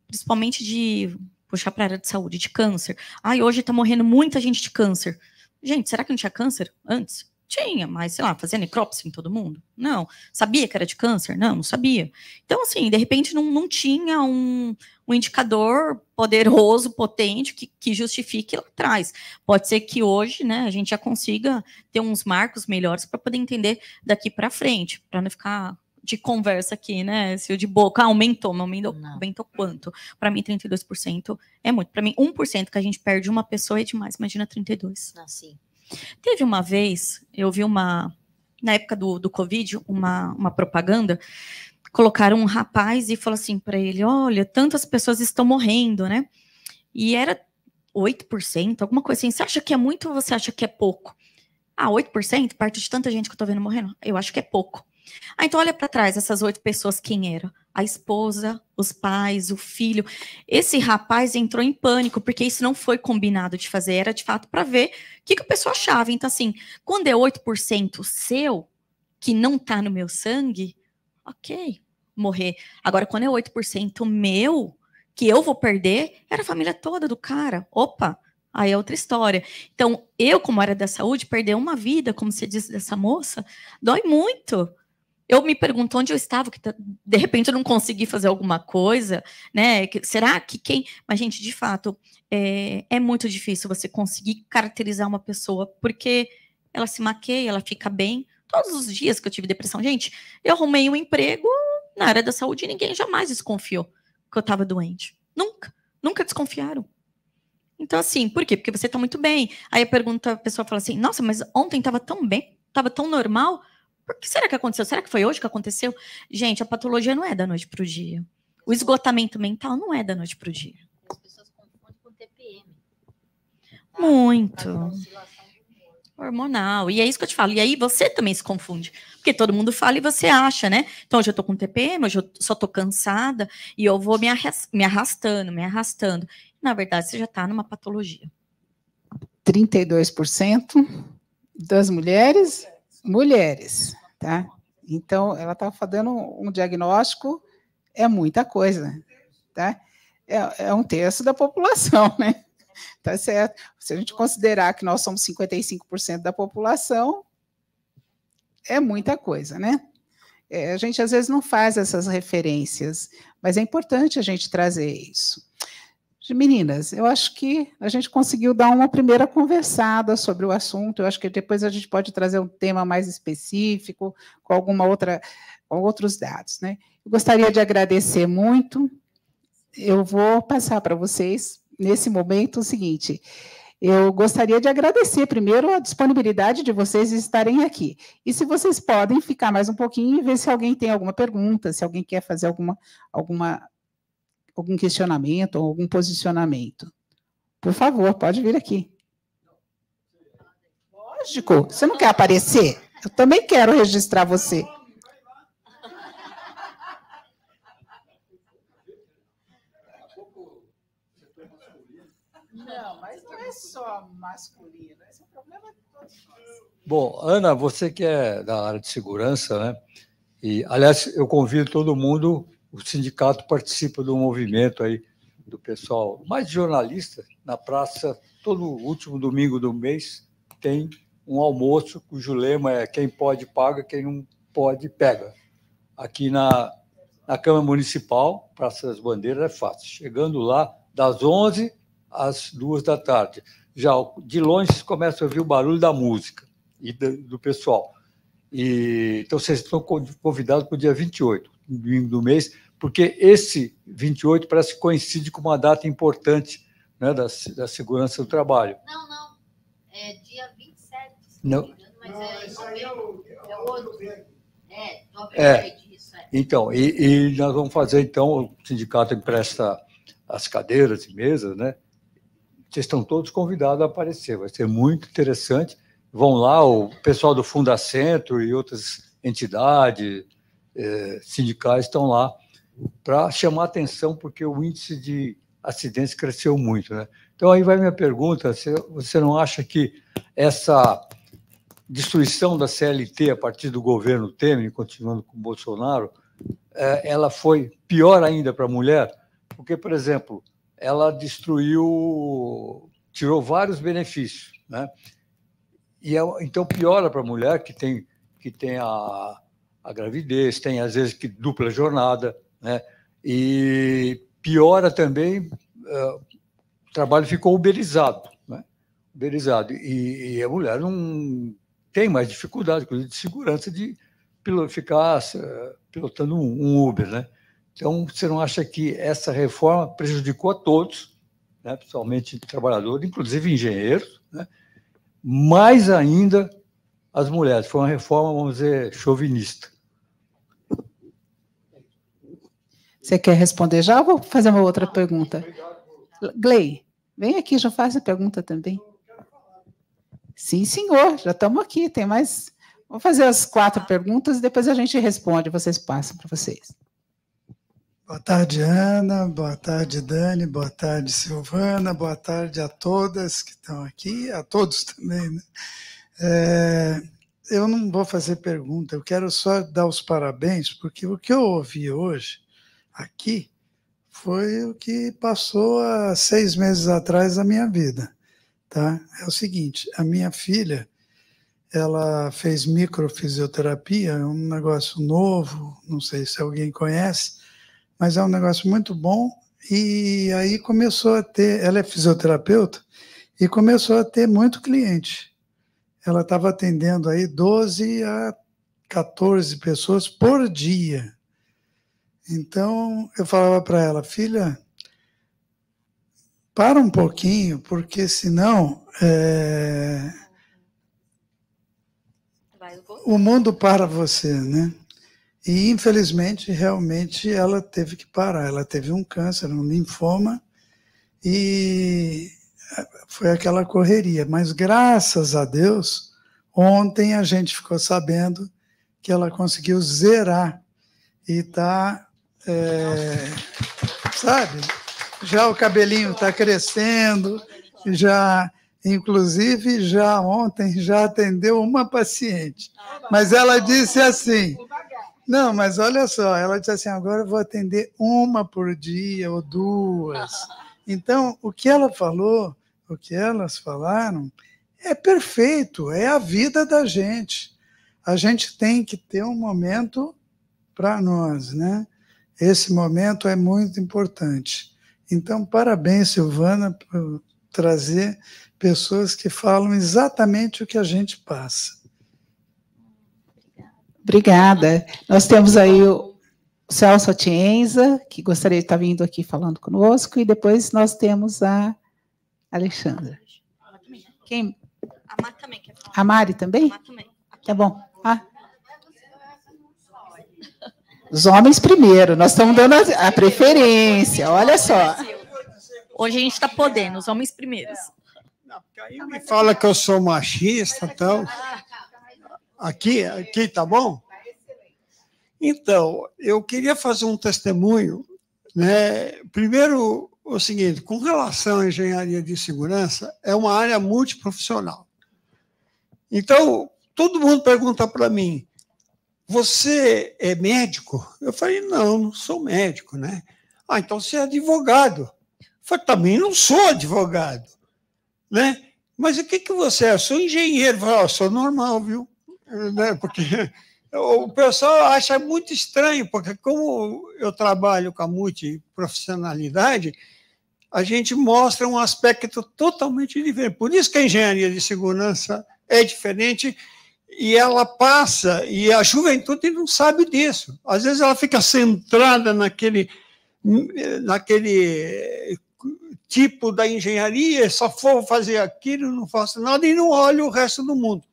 Principalmente de puxar para a área de saúde, de câncer. Hoje está morrendo muita gente de câncer. Gente, será que não tinha câncer antes? Tinha, mas, sei lá, fazia necrópsia em todo mundo? Não. Sabia que era de câncer? Não sabia. Então, assim, de repente não tinha um indicador poderoso, potente, que justifique lá atrás. Pode ser que hoje, né, a gente já consiga ter uns marcos melhores para poder entender daqui para frente, para não ficar de conversa aqui, né, se o de boca aumentou quanto? Para mim, 32% é muito. Para mim, 1% que a gente perde uma pessoa é demais, imagina 32%. Assim. Teve uma vez, eu vi na época do Covid, uma propaganda, colocaram um rapaz e falou assim para ele, olha, tantas pessoas estão morrendo, né? E era 8%, alguma coisa assim. Você acha que é muito ou você acha que é pouco? 8%, perto de tanta gente que eu tô vendo morrendo? Eu acho que é pouco. Então olha para trás, essas 8 pessoas, quem era? A esposa, os pais, o filho. Esse rapaz entrou em pânico, porque isso não foi combinado de fazer, era de fato para ver o que a pessoa achava. Então, assim, quando é 8% seu, que não tá no meu sangue, ok, morrer. Agora, quando é 8% meu, que eu vou perder, era a família toda do cara. Opa, aí é outra história. Então, eu, como área da saúde, perder uma vida, como você disse dessa moça, dói muito. Eu me pergunto onde eu estava, que de repente eu não consegui fazer alguma coisa, né? Será que quem... Mas, gente, de fato, é muito difícil você conseguir caracterizar uma pessoa, porque ela se maqueia, ela fica bem. Todos os dias que eu tive depressão, gente, eu arrumei um emprego na área da saúde e ninguém jamais desconfiou que eu estava doente. Nunca desconfiaram. Então, assim, por quê? Porque você está muito bem. Aí a pessoa fala assim, nossa, mas ontem estava tão bem, estava tão normal... Por que será que aconteceu? Será que foi hoje que aconteceu? Gente, a patologia não é da noite para o dia. O esgotamento mental não é da noite para o dia. As pessoas confundem com TPM. Tá? Muito. Hormonal. E é isso que eu te falo. E aí você também se confunde. Porque todo mundo fala e você acha, né? Então, hoje eu tô com TPM, hoje eu só tô cansada e eu vou me arrastando. Na verdade, você já tá numa patologia. 32% das mulheres, tá? Então, ela está fazendo um diagnóstico, é muita coisa, tá? É 1/3 da população, né? Tá certo? Se a gente considerar que nós somos 55% da população, é muita coisa, né? A gente, às vezes, não faz essas referências, mas é importante a gente trazer isso. Meninas, eu acho que a gente conseguiu dar uma primeira conversada sobre o assunto. Eu acho que depois a gente pode trazer um tema mais específico, com outros dados, né? Eu gostaria de agradecer muito. Eu vou passar para vocês, nesse momento, o seguinte. Eu gostaria de agradecer, primeiro, a disponibilidade de vocês estarem aqui. E se vocês podem ficar mais um pouquinho e ver se alguém tem alguma pergunta, se alguém quer fazer algum questionamento ou algum posicionamento. Por favor, pode vir aqui. Lógico, você não quer aparecer? Eu também quero registrar você. só masculino, esse é o problema de todos nós. Bom, Ana, você que é da área de segurança, né? E, aliás, eu convido todo mundo, o sindicato participa do movimento aí do pessoal, mais jornalista, na praça, todo último domingo do mês, tem um almoço cujo lema é quem pode paga, quem não pode pega. Aqui na Câmara Municipal, Praça das Bandeiras, é fácil. Chegando lá, das 11 às 2 da tarde. Já de longe você começa a ouvir o barulho da música e do pessoal. Então, vocês estão convidados para o dia 28, domingo do mês, porque esse 28 parece que coincide com uma data importante, né, da segurança do trabalho. Não. É dia 27. Não. Mas isso aí é o outro. Isso. Então, e nós vamos fazer, então, o sindicato empresta as cadeiras e mesas, né? Vocês estão todos convidados a aparecer, vai ser muito interessante. Vão lá, o pessoal do Fundacentro e outras entidades sindicais estão lá para chamar atenção, porque o índice de acidentes cresceu muito, né? Então, aí vai minha pergunta, você não acha que essa destruição da CLT a partir do governo Temer, continuando com o Bolsonaro, ela foi pior ainda para a mulher? Porque, por exemplo, ela tirou vários benefícios, né? Então piora para a mulher que tem a gravidez, tem às vezes que dupla jornada, né? E piora também, o trabalho ficou uberizado, né? Uberizado, e a mulher não tem mais dificuldade, inclusive de segurança, de ficar pilotando um Uber, né? Então, você não acha que essa reforma prejudicou a todos, né? Principalmente trabalhadores, inclusive engenheiros, né? Mais ainda as mulheres? Foi uma reforma, vamos dizer, chauvinista. Você quer responder já ou vou fazer uma outra pergunta? Gley, vem aqui, já faz a pergunta também. Sim, senhor, já estamos aqui, tem mais... Vou fazer as 4 perguntas e depois a gente responde, vocês passam para vocês. Boa tarde, Ana, boa tarde, Dani, boa tarde, Silvana, boa tarde a todas que estão aqui, a todos também, né? Eu não vou fazer pergunta, eu quero só dar os parabéns, porque o que eu ouvi hoje aqui foi o que passou há 6 meses atrás da minha vida, tá? É o seguinte, a minha filha, ela fez microfisioterapia, é um negócio novo, não sei se alguém conhece, mas é um negócio muito bom, e aí começou a ter, ela é fisioterapeuta, e começou a ter muito cliente. Ela estava atendendo aí 12 a 14 pessoas por dia. Então, eu falava para ela, filha, para um pouquinho, porque senão o mundo para você, né? E, infelizmente, realmente, ela teve que parar. Ela teve um câncer, um linfoma, e foi aquela correria. Mas, graças a Deus, ontem a gente ficou sabendo que ela conseguiu zerar e está, sabe? Já o cabelinho está crescendo, já... Inclusive, já ontem já atendeu uma paciente. Mas ela disse assim... Não, mas olha só, ela disse assim, agora eu vou atender uma por dia ou 2. Então, o que ela falou, o que elas falaram, é perfeito, é a vida da gente. A gente tem que ter um momento para nós, né? Esse momento é muito importante. Então, parabéns, Silvana, por trazer pessoas que falam exatamente o que a gente passa. Obrigada. Nós temos aí o Celso Atienza, que gostaria de estar vindo aqui falando conosco, e depois nós temos a Alexandra. Quem? A Mari também quer falar. A Mari também? A Mari também. Tá bom. Os homens primeiro, nós estamos dando a preferência, olha só. Hoje a gente está podendo, os homens primeiros. Não, porque aí me fala que eu sou machista, então... Aqui tá bom? Então, eu queria fazer um testemunho, né? Primeiro, o seguinte, com relação à engenharia de segurança, é uma área multiprofissional. Então, todo mundo pergunta para mim, você é médico? Eu falei, não sou médico, né? Ah, então você é advogado. Eu falei, também não sou advogado, né? Mas o que você é? Eu sou engenheiro. Eu falei, eu sou normal, viu? Né? Porque o pessoal acha muito estranho, porque como eu trabalho com a multiprofissionalidade, a gente mostra um aspecto totalmente diferente. Por isso que a engenharia de segurança é diferente e ela passa, e a juventude não sabe disso. Às vezes ela fica centrada naquele tipo da engenharia, só for fazer aquilo, não faço nada, e não olha o resto do mundo.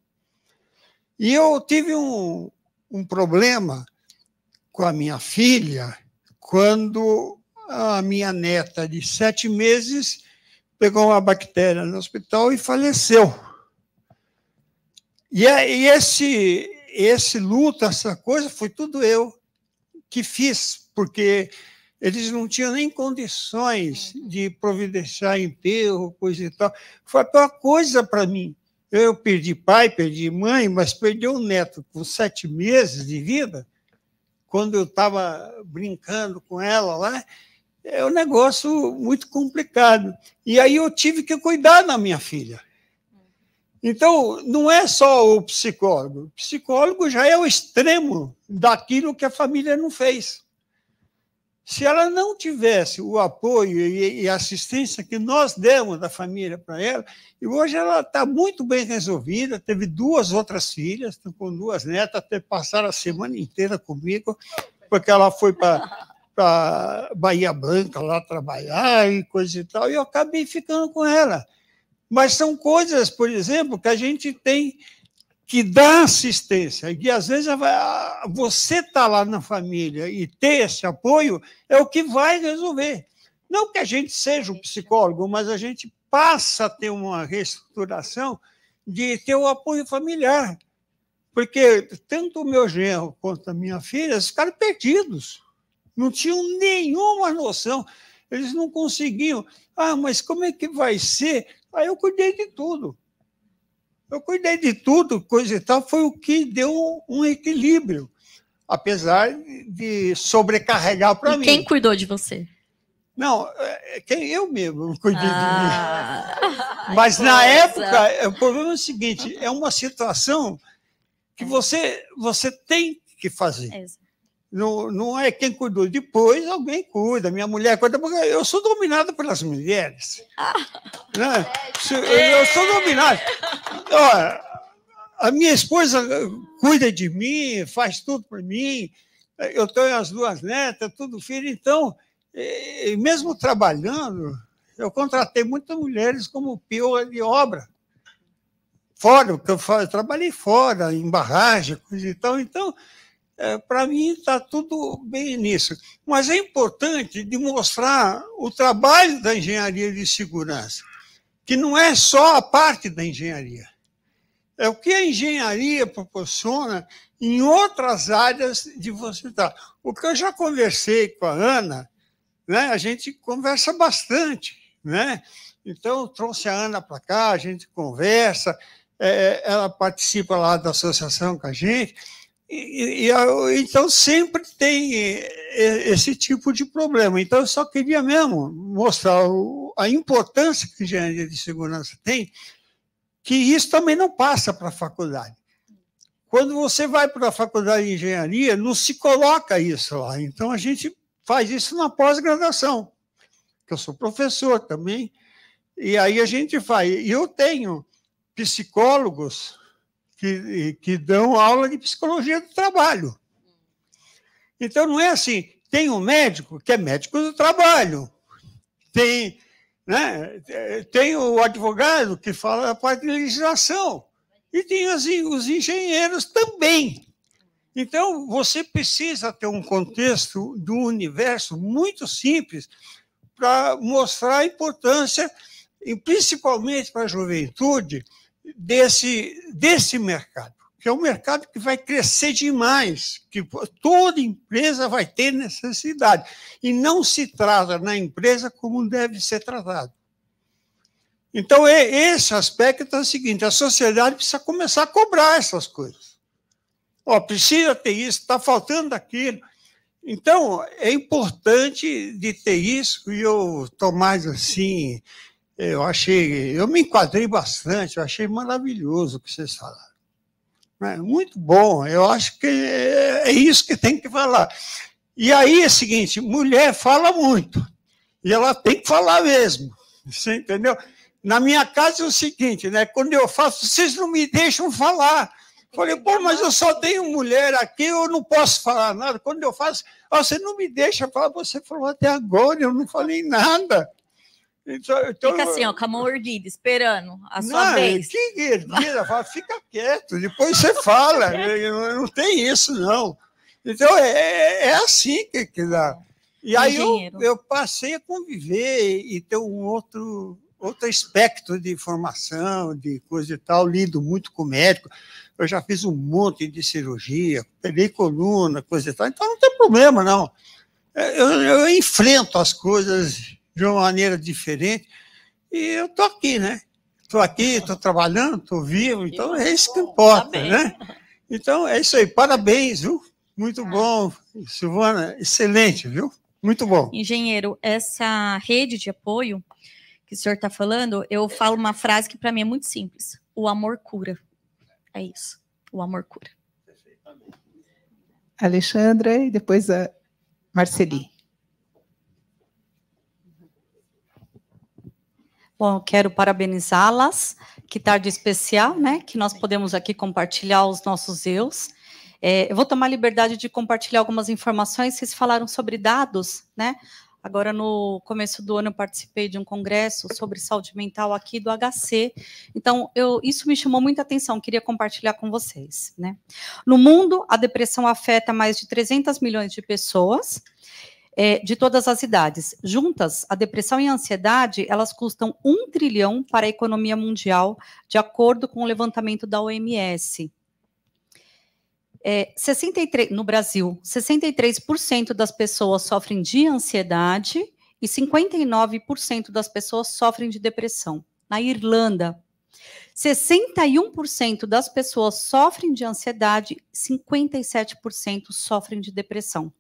E eu tive um problema com a minha filha, quando a minha neta, de 7 meses, pegou uma bactéria no hospital e faleceu. E esse luto, essa coisa, foi tudo eu que fiz, porque eles não tinham nem condições de providenciar enterro, coisa e tal. Foi a pior coisa para mim. Eu perdi pai, perdi mãe, mas perdi um neto com 7 meses de vida, quando eu estava brincando com ela lá. É um negócio muito complicado. E aí eu tive que cuidar da minha filha. Então, não é só o psicólogo. O psicólogo já é o extremo daquilo que a família não fez. Se ela não tivesse o apoio e a assistência que nós demos da família para ela, e hoje ela está muito bem resolvida, teve 2 outras filhas, com 2 netas, até passaram a semana inteira comigo, porque ela foi para Bahia Blanca lá trabalhar e coisa e tal, e eu acabei ficando com ela. Mas são coisas, por exemplo, que a gente tem que dar assistência, e às vezes você estar lá na família e ter esse apoio é o que vai resolver. Não que a gente seja o psicólogo, mas a gente passa a ter uma reestruturação de ter o apoio familiar. Porque tanto o meu genro quanto a minha filha ficaram perdidos. Não tinham nenhuma noção. Eles não conseguiam. Ah, mas como é que vai ser? Aí eu cuidei de tudo. Coisa e tal, foi o que deu um equilíbrio, apesar de sobrecarregar para mim. Quem cuidou de você? Não, eu mesmo cuidei de mim. Mas na época, o problema é o seguinte, é uma situação que você tem que fazer. Não é quem cuidou. Depois alguém cuida, minha mulher cuida, porque eu sou dominado pelas mulheres. Né? Eu sou dominado. Olha, a minha esposa cuida de mim, faz tudo por mim, eu tenho as 2 netas, tudo filho, então, mesmo trabalhando, eu contratei muitas mulheres como peoa de obra. Fora, porque eu trabalhei fora, em barragem, coisa e tal, então, para mim está tudo bem nisso. Mas é importante demonstrar o trabalho da engenharia de segurança, que não é só a parte da engenharia. É o que a engenharia proporciona em outras áreas de você estar. O que eu já conversei com a Ana, né, a gente conversa bastante, né? Então, eu trouxe a Ana para cá, a gente conversa, ela participa lá da associação com a gente, então sempre tem esse tipo de problema. Então, eu só queria mesmo mostrar a importância que a engenharia de segurança tem, que isso também não passa para a faculdade. Quando você vai para a faculdade de engenharia, não se coloca isso lá. Então, a gente faz isso na pós-graduação, que eu sou professor também, e aí a gente faz. E eu tenho psicólogos que dão aula de psicologia do trabalho. Então, não é assim, tem um médico que é médico do trabalho, tem... Né? Tem o advogado que fala da parte de legislação e tem os engenheiros também. Então, você precisa ter um contexto do universo muito simples para mostrar a importância, e principalmente para a juventude, desse mercado. que é um mercado que vai crescer demais, que toda empresa vai ter necessidade. E não se trata na empresa como deve ser tratado. Então, esse aspecto é o seguinte, a sociedade precisa começar a cobrar essas coisas. Precisa ter isso, está faltando aquilo. Então, é importante de ter isso, e eu estou mais assim, eu me enquadrei bastante, eu achei maravilhoso o que vocês falaram. Muito bom, eu acho que é isso que tem que falar. E aí é o seguinte, mulher fala muito, e ela tem que falar mesmo, você entendeu? Na minha casa é o seguinte, né? Quando eu faço, vocês não me deixam falar. Falei, mas eu só tenho mulher aqui, eu não posso falar nada. Quando eu faço, você não me deixa falar, você falou até agora, eu não falei nada. Então, fica assim, com a mão erguida, esperando a sua vez. Que erguida, fala, fica quieto, depois você fala. Não tem isso, não. Então, é assim que dá. E aí eu passei a conviver e ter um outro aspecto de formação, de coisa e tal, lido muito com médico. Eu já fiz um monte de cirurgia, peguei coluna, coisa e tal, então não tem problema, não. Eu enfrento as coisas de uma maneira diferente e eu estou aqui, né? Estou aqui, estou trabalhando, estou vivo, então é isso que importa, né? Então é isso aí, parabéns, viu? Muito bom, Silvana, excelente, viu? Muito bom. Engenheiro, essa rede de apoio que o senhor está falando, eu falo uma frase que para mim é muito simples. O amor cura. É isso. O amor cura. Alexandra e depois a Marceli. Bom, eu quero parabenizá-las. Que tarde especial, né? Que nós podemos aqui compartilhar os nossos eus. Eu vou tomar a liberdade de compartilhar algumas informações. Vocês falaram sobre dados, né? Agora, no começo do ano, eu participei de um congresso sobre saúde mental aqui do HC. Então, isso me chamou muita atenção, queria compartilhar com vocês, né? No mundo, a depressão afeta mais de 300 milhões de pessoas, de todas as idades. Juntas, a depressão e a ansiedade, elas custam 1 trilhão para a economia mundial, de acordo com o levantamento da OMS. 63, no Brasil, 63% das pessoas sofrem de ansiedade e 59% das pessoas sofrem de depressão. Na Irlanda, 61% das pessoas sofrem de ansiedade, 57% sofrem de depressão.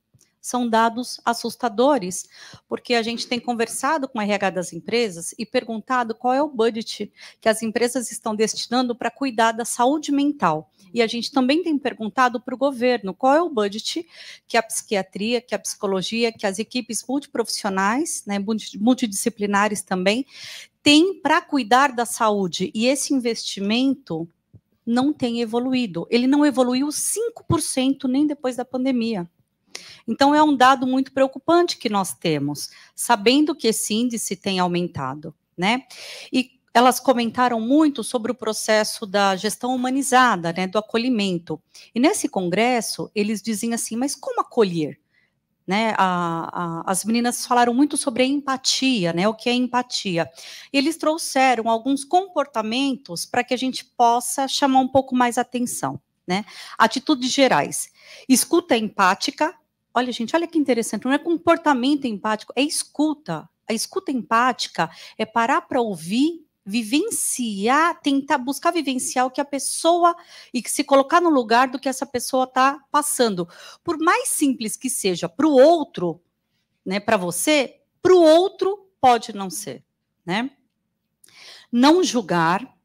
São dados assustadores, porque a gente tem conversado com a RH das empresas e perguntado qual é o budget que as empresas estão destinando para cuidar da saúde mental. E a gente também tem perguntado para o governo qual é o budget que a psiquiatria, que a psicologia, que as equipes multiprofissionais, né, multidisciplinares também, têm para cuidar da saúde. E esse investimento não tem evoluído. Ele não evoluiu 5% nem depois da pandemia. Então, é um dado muito preocupante que nós temos, sabendo que esse índice tem aumentado, né? E elas comentaram muito sobre o processo da gestão humanizada, né, do acolhimento. E nesse congresso, eles diziam assim, mas como acolher? Né, as meninas falaram muito sobre a empatia, né, o que é empatia. E eles trouxeram alguns comportamentos para que a gente possa chamar um pouco mais atenção, né? Atitudes gerais. Escuta empática. Olha, gente, olha que interessante, não é comportamento empático, é escuta. A escuta empática é parar para ouvir, vivenciar, tentar buscar vivenciar o que a pessoa e se colocar no lugar do que essa pessoa está passando. Por mais simples que seja para o outro, né, para você, para o outro pode não ser, né? Não julgar,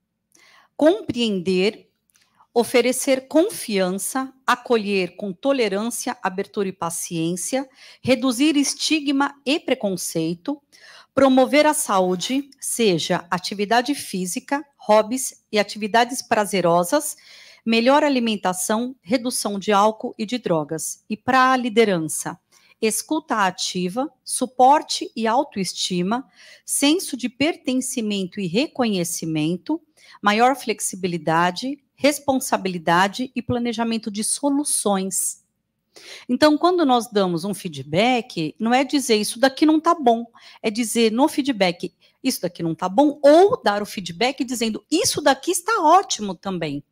compreender, oferecer confiança, acolher com tolerância, abertura e paciência, reduzir estigma e preconceito, promover a saúde, seja atividade física, hobbies e atividades prazerosas, melhor alimentação, redução de álcool e de drogas. E para a liderança, escuta ativa, suporte e autoestima, senso de pertencimento e reconhecimento, maior flexibilidade, responsabilidade e planejamento de soluções. Então, quando nós damos um feedback, não é dizer isso daqui não está bom, é dizer no feedback isso daqui não está bom, ou dar o feedback dizendo isso daqui está ótimo também.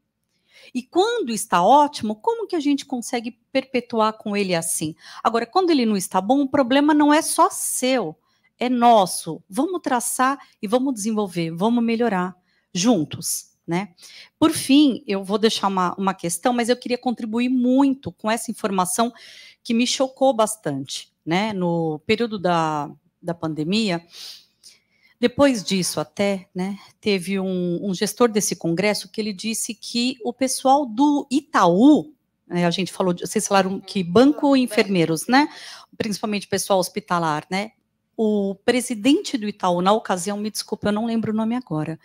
E quando está ótimo, como que a gente consegue perpetuar com ele assim? Agora, quando ele não está bom, o problema não é só seu, é nosso. Vamos traçar e vamos desenvolver, vamos melhorar juntos, né? Por fim, eu vou deixar uma questão, mas eu queria contribuir muito com essa informação que me chocou bastante, né? No período da pandemia. Depois disso, até, né, teve um gestor desse congresso que ele disse que o pessoal do Itaú, né, a gente falou, vocês falaram que banco e enfermeiros, né, principalmente pessoal hospitalar, né, o presidente do Itaú, na ocasião, me desculpa, eu não lembro o nome agora,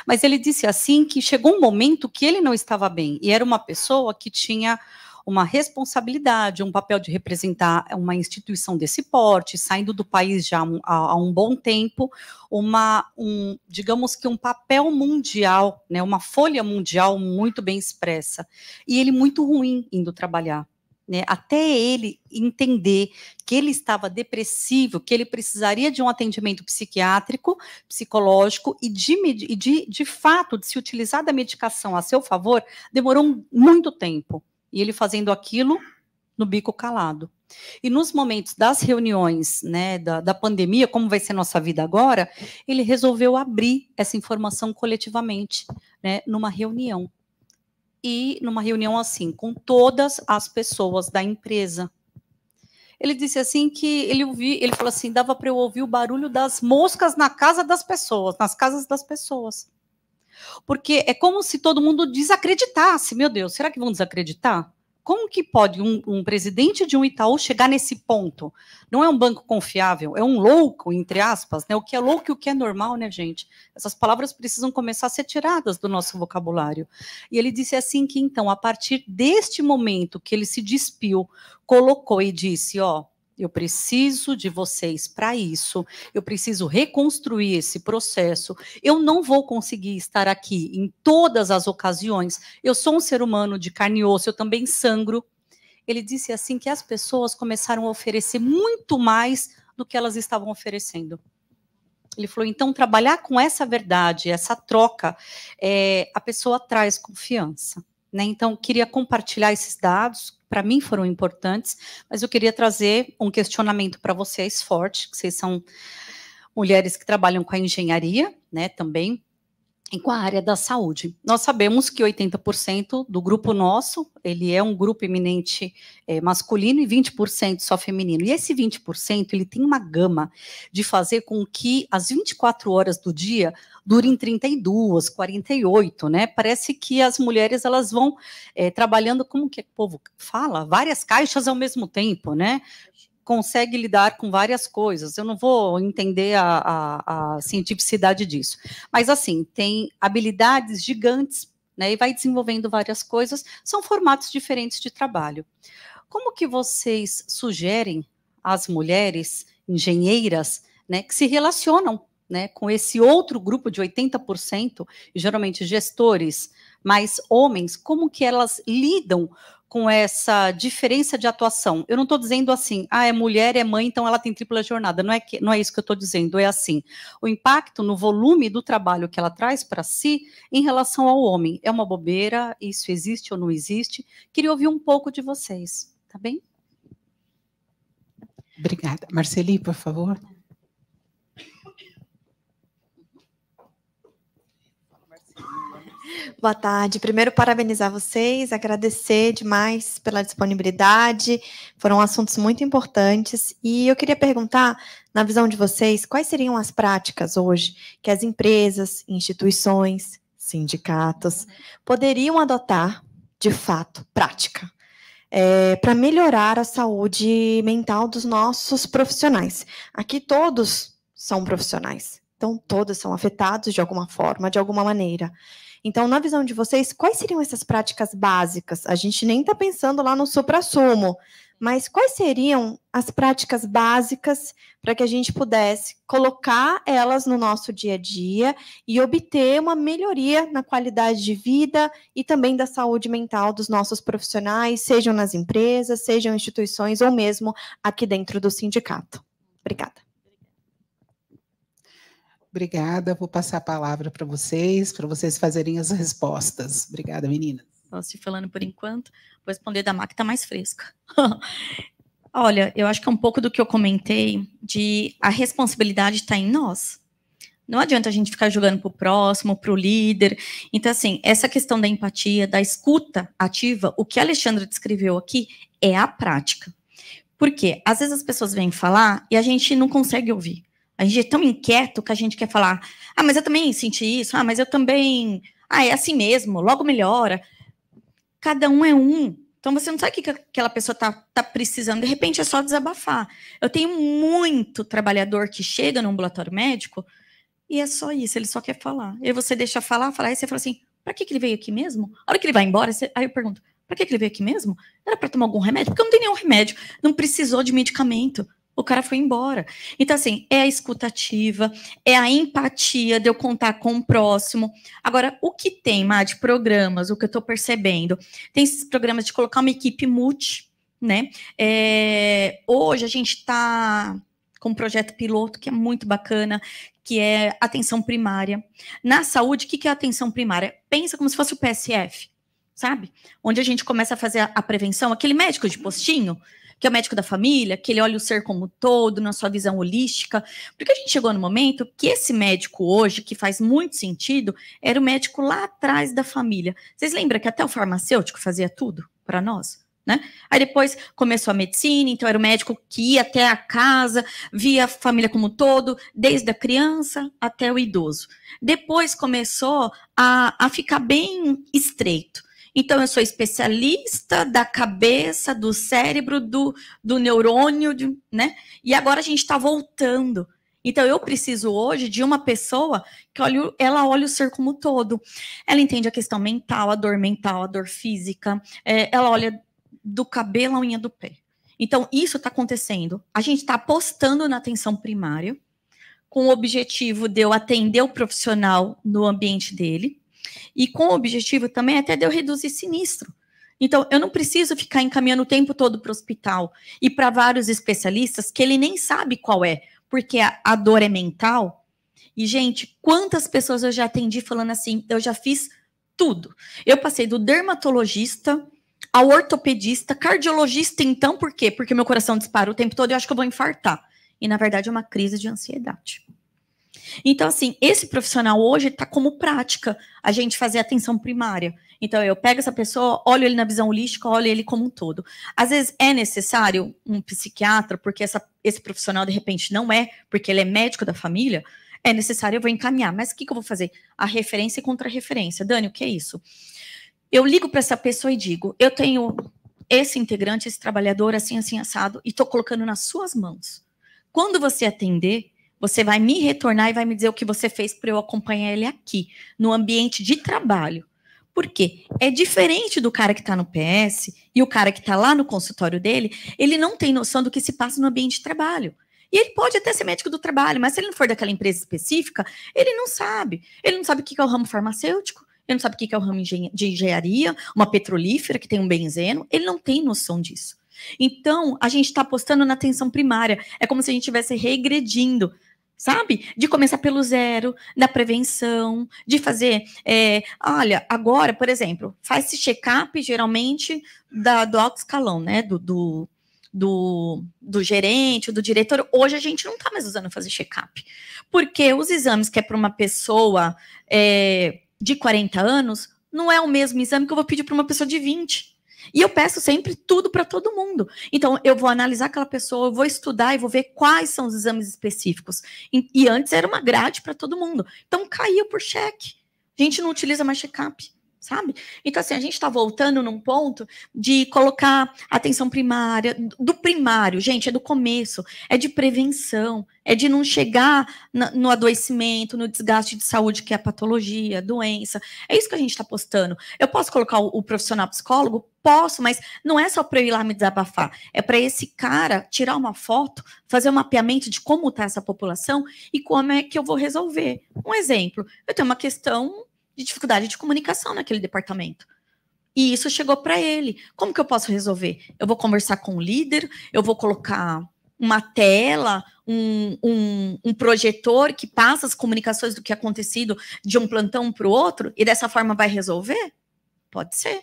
mas ele disse assim que chegou um momento que ele não estava bem, e era uma pessoa que tinha uma responsabilidade, um papel de representar uma instituição desse porte, saindo do país já há um bom tempo, digamos que um papel mundial, né, uma folha mundial muito bem expressa, e ele muito ruim indo trabalhar, né, até ele entender que ele estava depressivo, que ele precisaria de um atendimento psiquiátrico, psicológico, e de fato, de se utilizar da medicação a seu favor, demorou muito tempo. E ele fazendo aquilo no bico calado. E nos momentos das reuniões, né, da pandemia, como vai ser nossa vida agora, ele resolveu abrir essa informação coletivamente, né, numa reunião. E numa reunião assim, com todas as pessoas da empresa. Ele disse assim que ele falou assim, dava para eu ouvir o barulho das moscas na casa das pessoas, nas casas das pessoas. Porque é como se todo mundo desacreditasse. Meu Deus, será que vão desacreditar? Como que pode um presidente de um Itaú chegar nesse ponto? Não é um banco confiável, é um louco, entre aspas, né? O que é louco e o que é normal, né, gente? Essas palavras precisam começar a ser tiradas do nosso vocabulário. E ele disse assim que, então, a partir deste momento que ele se despiu, colocou e disse, ó, eu preciso de vocês para isso, eu preciso reconstruir esse processo, eu não vou conseguir estar aqui em todas as ocasiões, eu sou um ser humano de carne e osso, eu também sangro. Ele disse assim que as pessoas começaram a oferecer muito mais do que elas estavam oferecendo. Ele falou, então, trabalhar com essa verdade, essa troca, a pessoa traz confiança. Né? Então, queria compartilhar esses dados, para mim foram importantes, mas eu queria trazer um questionamento para vocês forte, que vocês são mulheres que trabalham com a engenharia, né, também, e com a área da saúde. Nós sabemos que 80% do grupo nosso, ele é um grupo eminente masculino e 20% só feminino. E esse 20%, ele tem uma gama de fazer com que as 24 horas do dia durem 32, 48, né? Parece que as mulheres, elas vão trabalhando, como que o povo fala? Várias caixas ao mesmo tempo, né? Consegue lidar com várias coisas. Eu não vou entender a cientificidade disso. Mas, assim, tem habilidades gigantes, né, e vai desenvolvendo várias coisas. São formatos diferentes de trabalho. Como que vocês sugerem às mulheres engenheiras, né, que se relacionam, né, com esse outro grupo de 80%, e geralmente gestores, mais homens, como que elas lidam com essa diferença de atuação? Eu não estou dizendo assim, é mulher, é mãe, então ela tem tripla jornada. Não é isso que eu estou dizendo, é assim. O impacto no volume do trabalho que ela traz para si em relação ao homem. É uma bobeira? Isso existe ou não existe? Queria ouvir um pouco de vocês, tá bem? Obrigada. Marceli, por favor. Boa tarde. Primeiro, parabenizar vocês, agradecer demais pela disponibilidade. Foram assuntos muito importantes. E eu queria perguntar, na visão de vocês, quais seriam as práticas hoje que as empresas, instituições, sindicatos poderiam adotar, de fato, prática, para melhorar a saúde mental dos nossos profissionais. Aqui todos são profissionais, então todos são afetados de alguma forma, de alguma maneira. Então, na visão de vocês, quais seriam essas práticas básicas? A gente nem está pensando lá no suprassumo, mas quais seriam as práticas básicas para que a gente pudesse colocar elas no nosso dia a dia e obter uma melhoria na qualidade de vida e também da saúde mental dos nossos profissionais, sejam nas empresas, sejam instituições ou mesmo aqui dentro do sindicato? Obrigada. Obrigada, vou passar a palavra para vocês fazerem as respostas. Obrigada, meninas. Posso ir falando por enquanto. Vou responder da Má, que está mais fresca. Olha, eu acho que é um pouco do que eu comentei, de a responsabilidade está em nós. Não adianta a gente ficar jogando para o próximo, para o líder. Então, assim, essa questão da empatia, da escuta ativa, o que a Alexandra descreveu aqui é a prática. Por quê? Às vezes as pessoas vêm falar e a gente não consegue ouvir. A gente é tão inquieto que a gente quer falar, mas eu também senti isso, mas eu também, é assim mesmo, logo melhora. Cada um é um. Então, você não sabe o que aquela pessoa tá precisando. De repente, é só desabafar. Eu tenho muito trabalhador que chega no ambulatório médico e é só isso, ele só quer falar. E você deixa falar, e você fala assim, para que ele veio aqui mesmo? A hora que ele vai embora, aí eu pergunto, para que ele veio aqui mesmo? Era para tomar algum remédio? Porque eu não tenho nenhum remédio. Não precisou de medicamento. O cara foi embora. Então, assim, é a escutativa, é a empatia de eu contar com o próximo. Agora, o que tem, Má, de programas, o que eu estou percebendo, tem esses programas de colocar uma equipe multi, né? Hoje a gente está com um projeto piloto que é muito bacana, que é atenção primária. Na saúde, o que é atenção primária? Pensa como se fosse o PSF, sabe? Onde a gente começa a fazer a prevenção, aquele médico de postinho, que é o médico da família, que ele olha o ser como um todo, na sua visão holística, porque a gente chegou no momento que esse médico hoje, que faz muito sentido, era o médico lá atrás da família. Vocês lembram que até o farmacêutico fazia tudo para nós? Né? Aí depois começou a medicina, então era o médico que ia até a casa, via a família como um todo, desde a criança até o idoso. Depois começou a ficar bem estreito. Então, eu sou especialista da cabeça, do cérebro, do neurônio, né? E agora a gente está voltando. Então, eu preciso hoje de uma pessoa que ela olha o ser como um todo. Ela entende a questão mental, a dor física, ela olha do cabelo à unha do pé. Então, isso está acontecendo. A gente está apostando na atenção primária, com o objetivo de eu atender o profissional no ambiente dele, e com o objetivo também até de eu reduzir sinistro. Então, eu não preciso ficar encaminhando o tempo todo para o hospital e para vários especialistas que ele nem sabe qual é, porque a dor é mental. E, gente, quantas pessoas eu já atendi falando assim, eu já fiz tudo. Eu passei do dermatologista ao ortopedista, cardiologista, então, por quê? Porque meu coração dispara o tempo todo e eu acho que eu vou infartar. E, na verdade, é uma crise de ansiedade. Então, assim, esse profissional hoje está como prática a gente fazer atenção primária. Então, eu pego essa pessoa, olho ele na visão holística, olho ele como um todo. Às vezes é necessário um psiquiatra, porque esse profissional, de repente, não é, porque ele é médico da família, é necessário, eu vou encaminhar. Mas o que eu vou fazer? A referência e contra-referência. Dani, o que é isso? Eu ligo para essa pessoa e digo, eu tenho esse integrante, esse trabalhador, assim, assim, assado, e estou colocando nas suas mãos. Quando você atender, você vai me retornar e vai me dizer o que você fez para eu acompanhar ele aqui, no ambiente de trabalho. Por quê? É diferente do cara que está no PS e o cara que está lá no consultório dele, ele não tem noção do que se passa no ambiente de trabalho. E ele pode até ser médico do trabalho, mas se ele não for daquela empresa específica, ele não sabe. Ele não sabe o que é o ramo farmacêutico, ele não sabe o que é o ramo de engenharia, uma petrolífera que tem um benzeno, ele não tem noção disso. Então, a gente está apostando na atenção primária. É como se a gente estivesse regredindo, sabe? De começar pelo zero, na prevenção, de fazer... olha, agora, por exemplo, faz-se check-up, geralmente, do alto escalão, né? Do gerente, do diretor. Hoje a gente não está mais usando fazer check-up. Porque os exames que é para uma pessoa de 40 anos, não é o mesmo exame que eu vou pedir para uma pessoa de 20. E eu peço sempre tudo para todo mundo. Então, eu vou analisar aquela pessoa, eu vou estudar e vou ver quais são os exames específicos. E antes era uma grade para todo mundo. Então, caiu por cheque. A gente não utiliza mais check-up, sabe? Então, assim, a gente está voltando num ponto de colocar atenção primária, do primário, gente, é do começo, é de prevenção, é de não chegar no adoecimento, no desgaste de saúde, que é a patologia, a doença. É isso que a gente está postando. Eu posso colocar o profissional psicólogo? Posso, mas não é só para eu ir lá me desabafar. É para esse cara tirar uma foto, fazer um mapeamento de como está essa população e como é que eu vou resolver. Um exemplo, eu tenho uma questão de dificuldade de comunicação naquele departamento. E isso chegou para ele. Como que eu posso resolver? Eu vou conversar com o líder, eu vou colocar uma tela, um projetor que passa as comunicações do que é acontecido de um plantão para o outro e dessa forma vai resolver? Pode ser.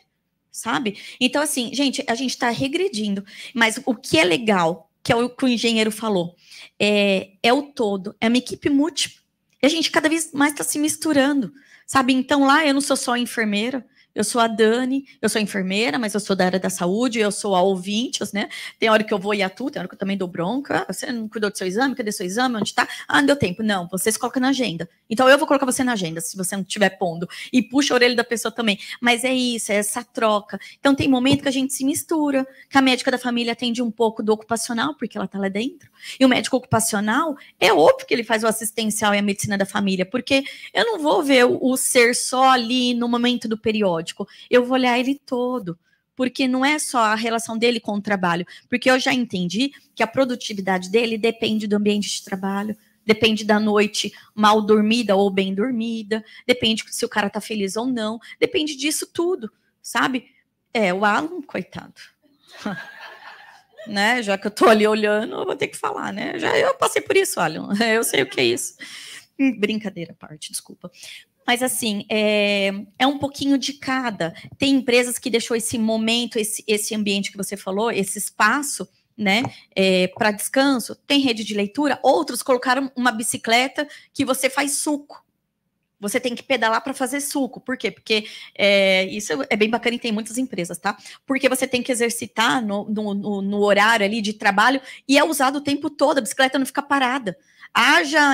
sabe? Então, assim, gente, a gente está regredindo. Mas o que é legal, que é o que o engenheiro falou, é o todo, é uma equipe múltipla. E a gente cada vez mais está se misturando, sabe? Então, lá eu não sou só enfermeira, eu sou a Dani, eu sou enfermeira, mas eu sou da área da saúde, eu sou a ouvintes, né? Tem hora que eu vou e atuo, tem hora que eu também dou bronca. Você não cuidou do seu exame? Cadê seu exame? Onde tá? Ah, não deu tempo. Não, você se coloca na agenda. Então eu vou colocar você na agenda, se você não estiver pondo. E puxa a orelha da pessoa também. Mas é isso, é essa troca. Então tem momento que a gente se mistura, que a médica da família atende um pouco do ocupacional, porque ela tá lá dentro. E o médico ocupacional, é óbvio que ele faz o assistencial e a medicina da família, porque eu não vou ver o ser só ali no momento do periódico. Eu vou olhar ele todo, porque não é só a relação dele com o trabalho, porque eu já entendi que a produtividade dele depende do ambiente de trabalho, depende da noite mal dormida ou bem dormida, depende se o cara tá feliz ou não, depende disso tudo, sabe? O Alan, coitado. Né? Já que eu tô ali olhando, eu vou ter que falar, né? Eu passei por isso, Alan, eu sei o que é isso. Brincadeira à parte, desculpa. Mas, assim, é um pouquinho de cada. Tem empresas que deixou esse momento, esse ambiente que você falou, esse espaço, né, para descanso. Tem rede de leitura. Outros colocaram uma bicicleta que você faz suco. Você tem que pedalar para fazer suco. Por quê? Porque isso é bem bacana e tem muitas empresas, tá? Porque você tem que exercitar no horário ali de trabalho e é usado o tempo todo. A bicicleta não fica parada. Haja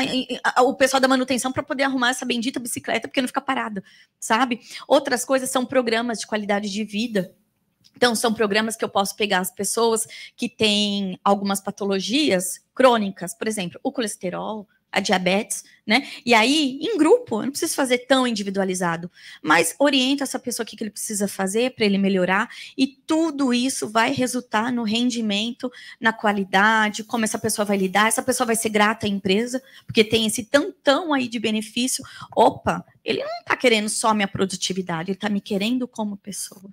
o pessoal da manutenção para poder arrumar essa bendita bicicleta, porque não fica parada, sabe? Outras coisas são programas de qualidade de vida. Então, são programas que eu posso pegar as pessoas que têm algumas patologias crônicas, por exemplo, o colesterol, a diabetes, né? E aí, em grupo, eu não preciso fazer tão individualizado, mas orienta essa pessoa o que ele precisa fazer para ele melhorar, e tudo isso vai resultar no rendimento, na qualidade, como essa pessoa vai lidar, essa pessoa vai ser grata à empresa, porque tem esse tantão aí de benefício. Opa, ele não está querendo só minha produtividade, ele está me querendo como pessoa.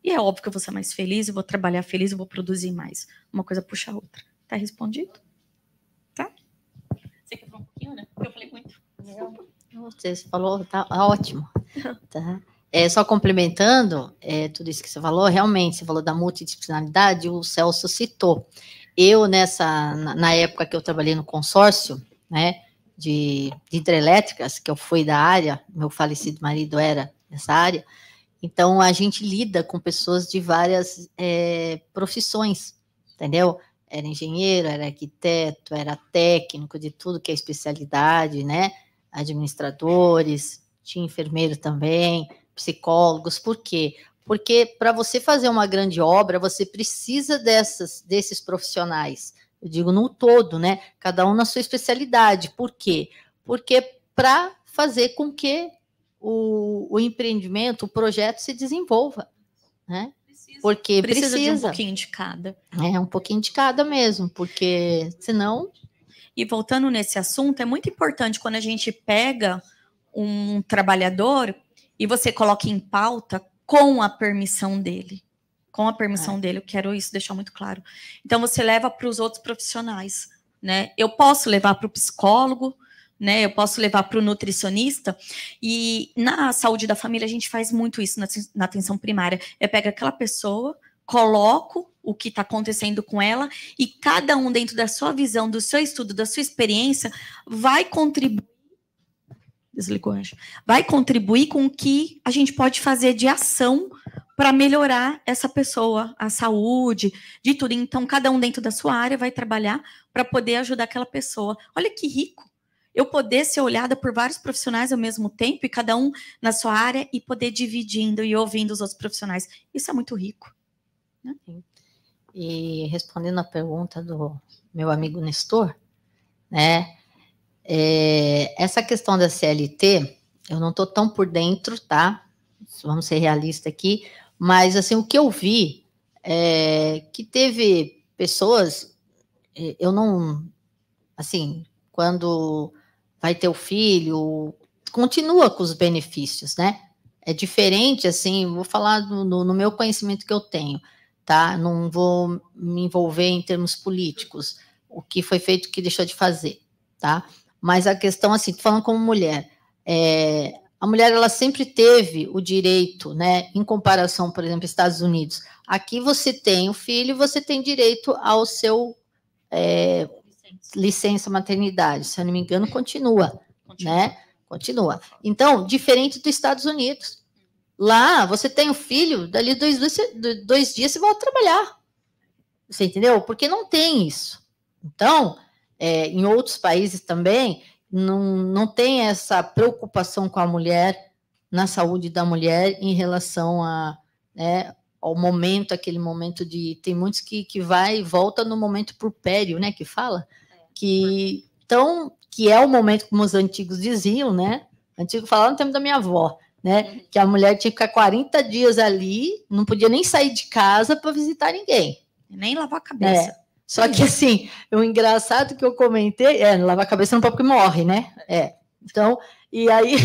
E é óbvio que eu vou ser mais feliz, eu vou trabalhar feliz, eu vou produzir mais. Uma coisa puxa a outra. Tá respondido? Tá? Você quer falar um pouquinho, né? Porque eu falei muito. Você falou, tá ótimo. Tá. Só complementando tudo isso que você falou, realmente, você falou da multidisciplinaridade, o Celso citou. Eu, na época que eu trabalhei no consórcio, né, de hidrelétricas, que eu fui da área, meu falecido marido era dessa área, então a gente lida com pessoas de várias profissões, entendeu? Era engenheiro, era arquiteto, era técnico de tudo que é especialidade, né? Administradores, tinha enfermeiro também, psicólogos. Por quê? Porque para você fazer uma grande obra, você precisa desses profissionais. Eu digo no todo, né? Cada um na sua especialidade. Por quê? Porque para fazer com que o empreendimento, o projeto se desenvolva, né? Porque precisa de um pouquinho de cada. Um pouquinho de cada mesmo, porque senão... E voltando nesse assunto, é muito importante quando a gente pega um trabalhador e você coloca em pauta com a permissão dele. Com a permissão dele, eu quero isso deixar muito claro. Então, você leva para os outros profissionais, né? Eu posso levar para o psicólogo, né? Eu posso levar para o nutricionista, e na saúde da família a gente faz muito isso na atenção primária. Eu pego aquela pessoa, coloco o que está acontecendo com ela, e cada um dentro da sua visão, do seu estudo, da sua experiência, vai contribuir. Desligou, acho. Vai contribuir com o que a gente pode fazer de ação para melhorar essa pessoa, a saúde, de tudo. Então, cada um dentro da sua área vai trabalhar para poder ajudar aquela pessoa. Olha que rico. Eu poder ser olhada por vários profissionais ao mesmo tempo, e cada um na sua área, e poder dividindo e ouvindo os outros profissionais. Isso é muito rico. Né? E respondendo a pergunta do meu amigo Nestor, né? Essa questão da CLT, eu não estou tão por dentro, tá? Vamos ser realistas aqui, mas assim, o que eu vi é que teve pessoas, eu não, assim, quando vai ter o filho, continua com os benefícios, né? É diferente, assim, vou falar no meu conhecimento que eu tenho, tá? Não vou me envolver em termos políticos, o que foi feito, o que deixou de fazer, tá? Mas a questão, assim, falando como mulher, a mulher ela sempre teve o direito, né, em comparação, por exemplo, Estados Unidos. Aqui você tem o filho, você tem direito ao seu licença maternidade, se eu não me engano, continua, né? Continua. Então, diferente dos Estados Unidos. Lá, você tem o filho, dali 2 dias você volta a trabalhar. Você entendeu? Porque não tem isso. Então, em outros países também, não tem essa preocupação com a mulher, na saúde da mulher, em relação ao momento, aquele momento de... Tem muitos que vai e volta no momento purpério, né? Que fala. Que é o momento, como os antigos diziam, né? Antigo falava no tempo da minha avó, né? Que a mulher tinha que ficar 40 dias ali, não podia nem sair de casa para visitar ninguém. Nem lavar a cabeça. Só que, assim, o engraçado que eu comentei lavar a cabeça não pode porque morre, né? Então, e aí,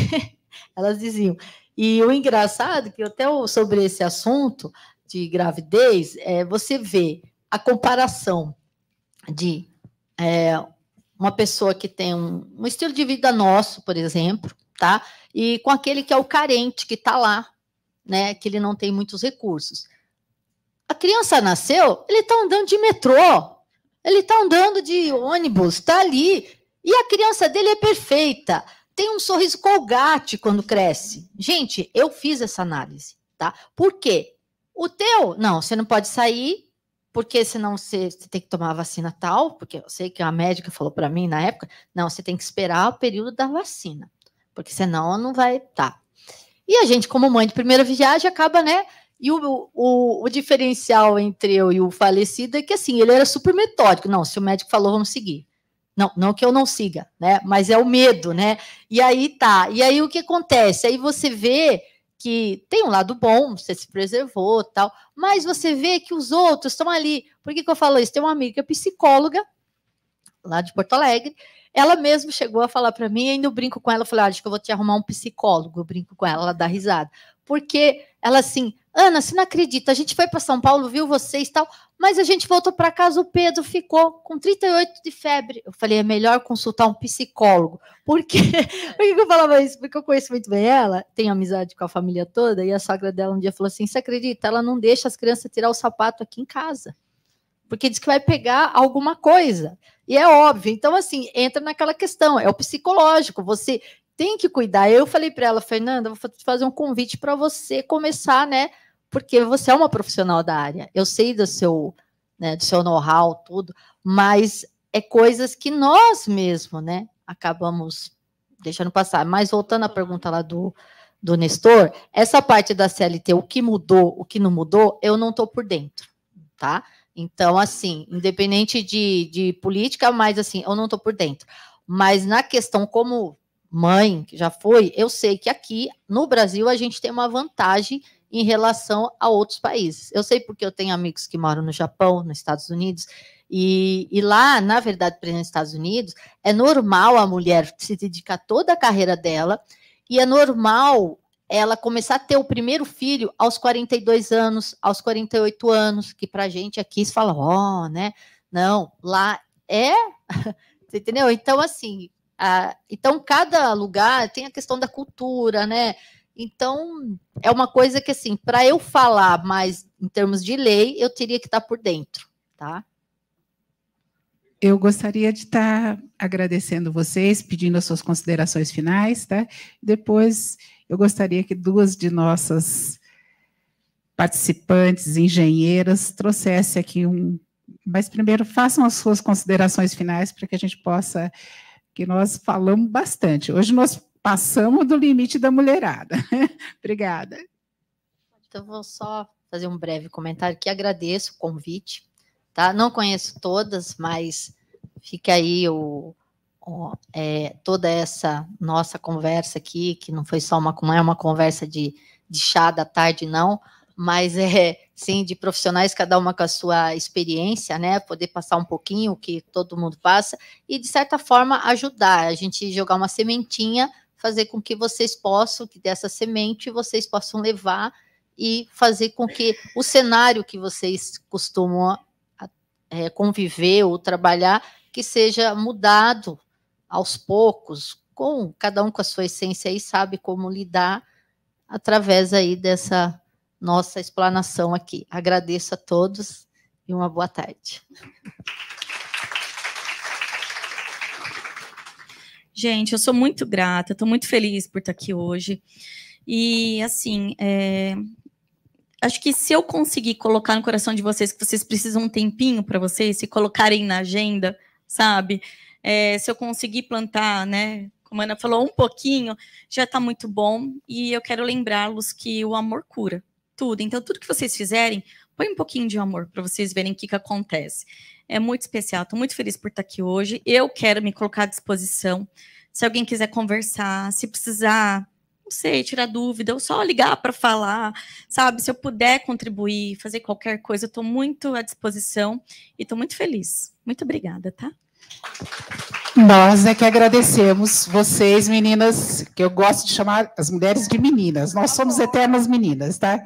elas diziam. E o engraçado que até sobre esse assunto de gravidez, você vê a comparação de uma pessoa que tem um estilo de vida nosso, por exemplo, tá? E com aquele que é o carente, que está lá, né? Que ele não tem muitos recursos. A criança nasceu, ele está andando de metrô, ele está andando de ônibus, está ali. E a criança dele é perfeita. Tem um sorriso Colgate quando cresce. Gente, eu fiz essa análise, tá? Por quê? O teu, não, você não pode sair, porque senão você tem que tomar a vacina tal, porque eu sei que a médica falou para mim na época, não, você tem que esperar o período da vacina, porque senão não vai, tá. E a gente, como mãe de primeira viagem, acaba, né? E o diferencial entre eu e o falecido é que, assim, ele era super metódico. Não, se o médico falou, vamos seguir. Não que eu não siga, né? Mas é o medo, né? E aí tá. E aí o que acontece? Aí você vê que tem um lado bom, você se preservou e tal, mas você vê que os outros estão ali. Por que eu falo isso? Tem uma amiga psicóloga, lá de Porto Alegre, ela mesma chegou a falar para mim, ainda eu brinco com ela, eu falei, acho que eu vou te arrumar um psicólogo, eu brinco com ela, ela dá risada. Porque ela assim, Ana, você não acredita, a gente foi para São Paulo, viu vocês e tal, mas a gente voltou para casa, o Pedro ficou com 38 de febre. Eu falei, é melhor consultar um psicólogo. Por quê? Por que eu falava isso? Porque eu conheço muito bem ela, tenho amizade com a família toda, e a sogra dela um dia falou assim, você acredita? Ela não deixa as crianças tirar o sapato aqui em casa, porque diz que vai pegar alguma coisa. E é óbvio. Então, assim, entra naquela questão, é o psicológico, você tem que cuidar. Eu falei para ela, Fernanda, vou fazer um convite para você começar, né? Porque você é uma profissional da área. Eu sei do seu know-how, tudo, mas é coisas que nós mesmos, né, acabamos deixando passar. Mas voltando à pergunta lá do Nestor, essa parte da CLT, o que mudou, o que não mudou, eu não estou por dentro, tá? Então, assim, independente de política, mas assim, eu não estou por dentro. Mas na questão como mãe, que já foi, eu sei que aqui no Brasil a gente tem uma vantagem em relação a outros países. Eu sei porque eu tenho amigos que moram no Japão, nos Estados Unidos, e lá, na verdade, nos Estados Unidos, é normal a mulher se dedicar toda a carreira dela, e é normal ela começar a ter o primeiro filho aos 42 anos, aos 48 anos, que pra gente aqui se fala, né? Não, lá é... Você entendeu? Então, assim, então cada lugar tem a questão da cultura, né? Então, é uma coisa que, assim, para eu falar mais em termos de lei, eu teria que estar por dentro, tá? Eu gostaria de estar agradecendo vocês, pedindo as suas considerações finais, tá? Depois, eu gostaria que 2 de nossas participantes, engenheiras, trouxessem aqui Mas, primeiro, façam as suas considerações finais para que a gente possa... que nós falamos bastante. Hoje nós passamos do limite da mulherada. Obrigada. Então, vou só fazer um breve comentário, que agradeço o convite, tá? Não conheço todas, mas fica aí toda essa nossa conversa aqui, que não foi só não é uma conversa de chá da tarde, não, mas sim, de profissionais, cada uma com a sua experiência, né? Poder passar um pouquinho o que todo mundo passa e, de certa forma, ajudar a gente jogar uma sementinha, fazer com que vocês possam, que dessa semente vocês possam levar e fazer com que o cenário que vocês costumam conviver ou trabalhar, que seja mudado aos poucos, cada um com a sua essência aí, sabe como lidar através aí dessa nossa explanação aqui. Agradeço a todos e uma boa tarde. Gente, eu sou muito grata, estou muito feliz por estar aqui hoje. E, assim, acho que se eu conseguir colocar no coração de vocês que vocês precisam um tempinho para vocês se colocarem na agenda, sabe? Se eu conseguir plantar, né? Como a Ana falou, um pouquinho, já está muito bom. E eu quero lembrá-los que o amor cura tudo. Então, tudo que vocês fizerem, põe um pouquinho de amor para vocês verem o que acontece. É muito especial, estou muito feliz por estar aqui hoje. Eu quero me colocar à disposição. Se alguém quiser conversar, se precisar, não sei, tirar dúvida, ou só ligar para falar, sabe? Se eu puder contribuir, fazer qualquer coisa, eu estou muito à disposição e estou muito feliz. Muito obrigada, tá? Nós é que agradecemos vocês, meninas, que eu gosto de chamar as mulheres de meninas. Nós somos eternas meninas, tá?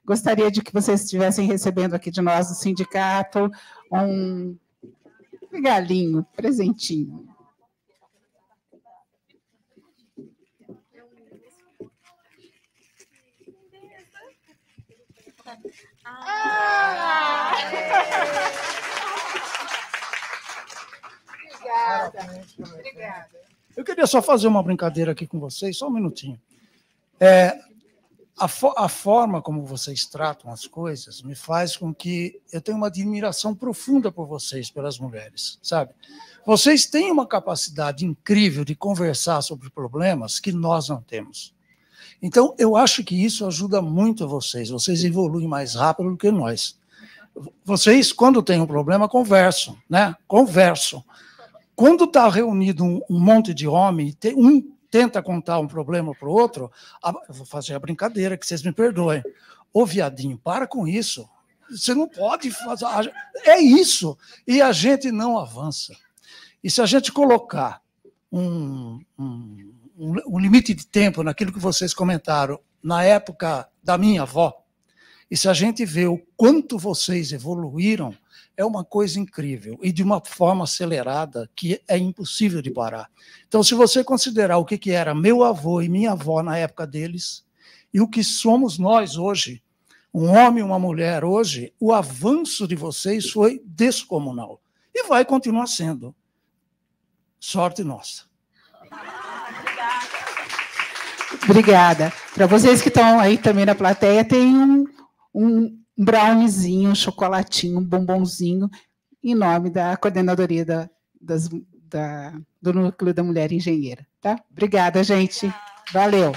Gostaria de que vocês estivessem recebendo aqui de nós, do sindicato, um regalinho, presentinho. Obrigada. Eu queria só fazer uma brincadeira aqui com vocês, só um minutinho. A forma como vocês tratam as coisas me faz com que eu tenha uma admiração profunda por vocês, pelas mulheres, sabe? Vocês têm uma capacidade incrível de conversar sobre problemas que nós não temos. Então, eu acho que isso ajuda muito vocês. Vocês evoluem mais rápido do que nós. Vocês, quando têm um problema, conversam, né? Conversam. Quando está reunido um monte de homem, um tenta contar um problema para o outro, eu vou fazer a brincadeira, que vocês me perdoem. Ô, viadinho, para com isso. Você não pode fazer... É isso. E a gente não avança. E se a gente colocar um limite de tempo naquilo que vocês comentaram, na época da minha avó, e se a gente vê o quanto vocês evoluíram, é uma coisa incrível e de uma forma acelerada que é impossível de parar. Então, se você considerar o que era meu avô e minha avó na época deles e o que somos nós hoje, um homem e uma mulher hoje, o avanço de vocês foi descomunal e vai continuar sendo. Sorte nossa. Obrigada. Para vocês que estão aí também na plateia, tem um browniezinho, um chocolatinho, um bombonzinho, em nome da coordenadoria do Núcleo da Mulher Engenheira. Tá? Obrigada, gente. Valeu.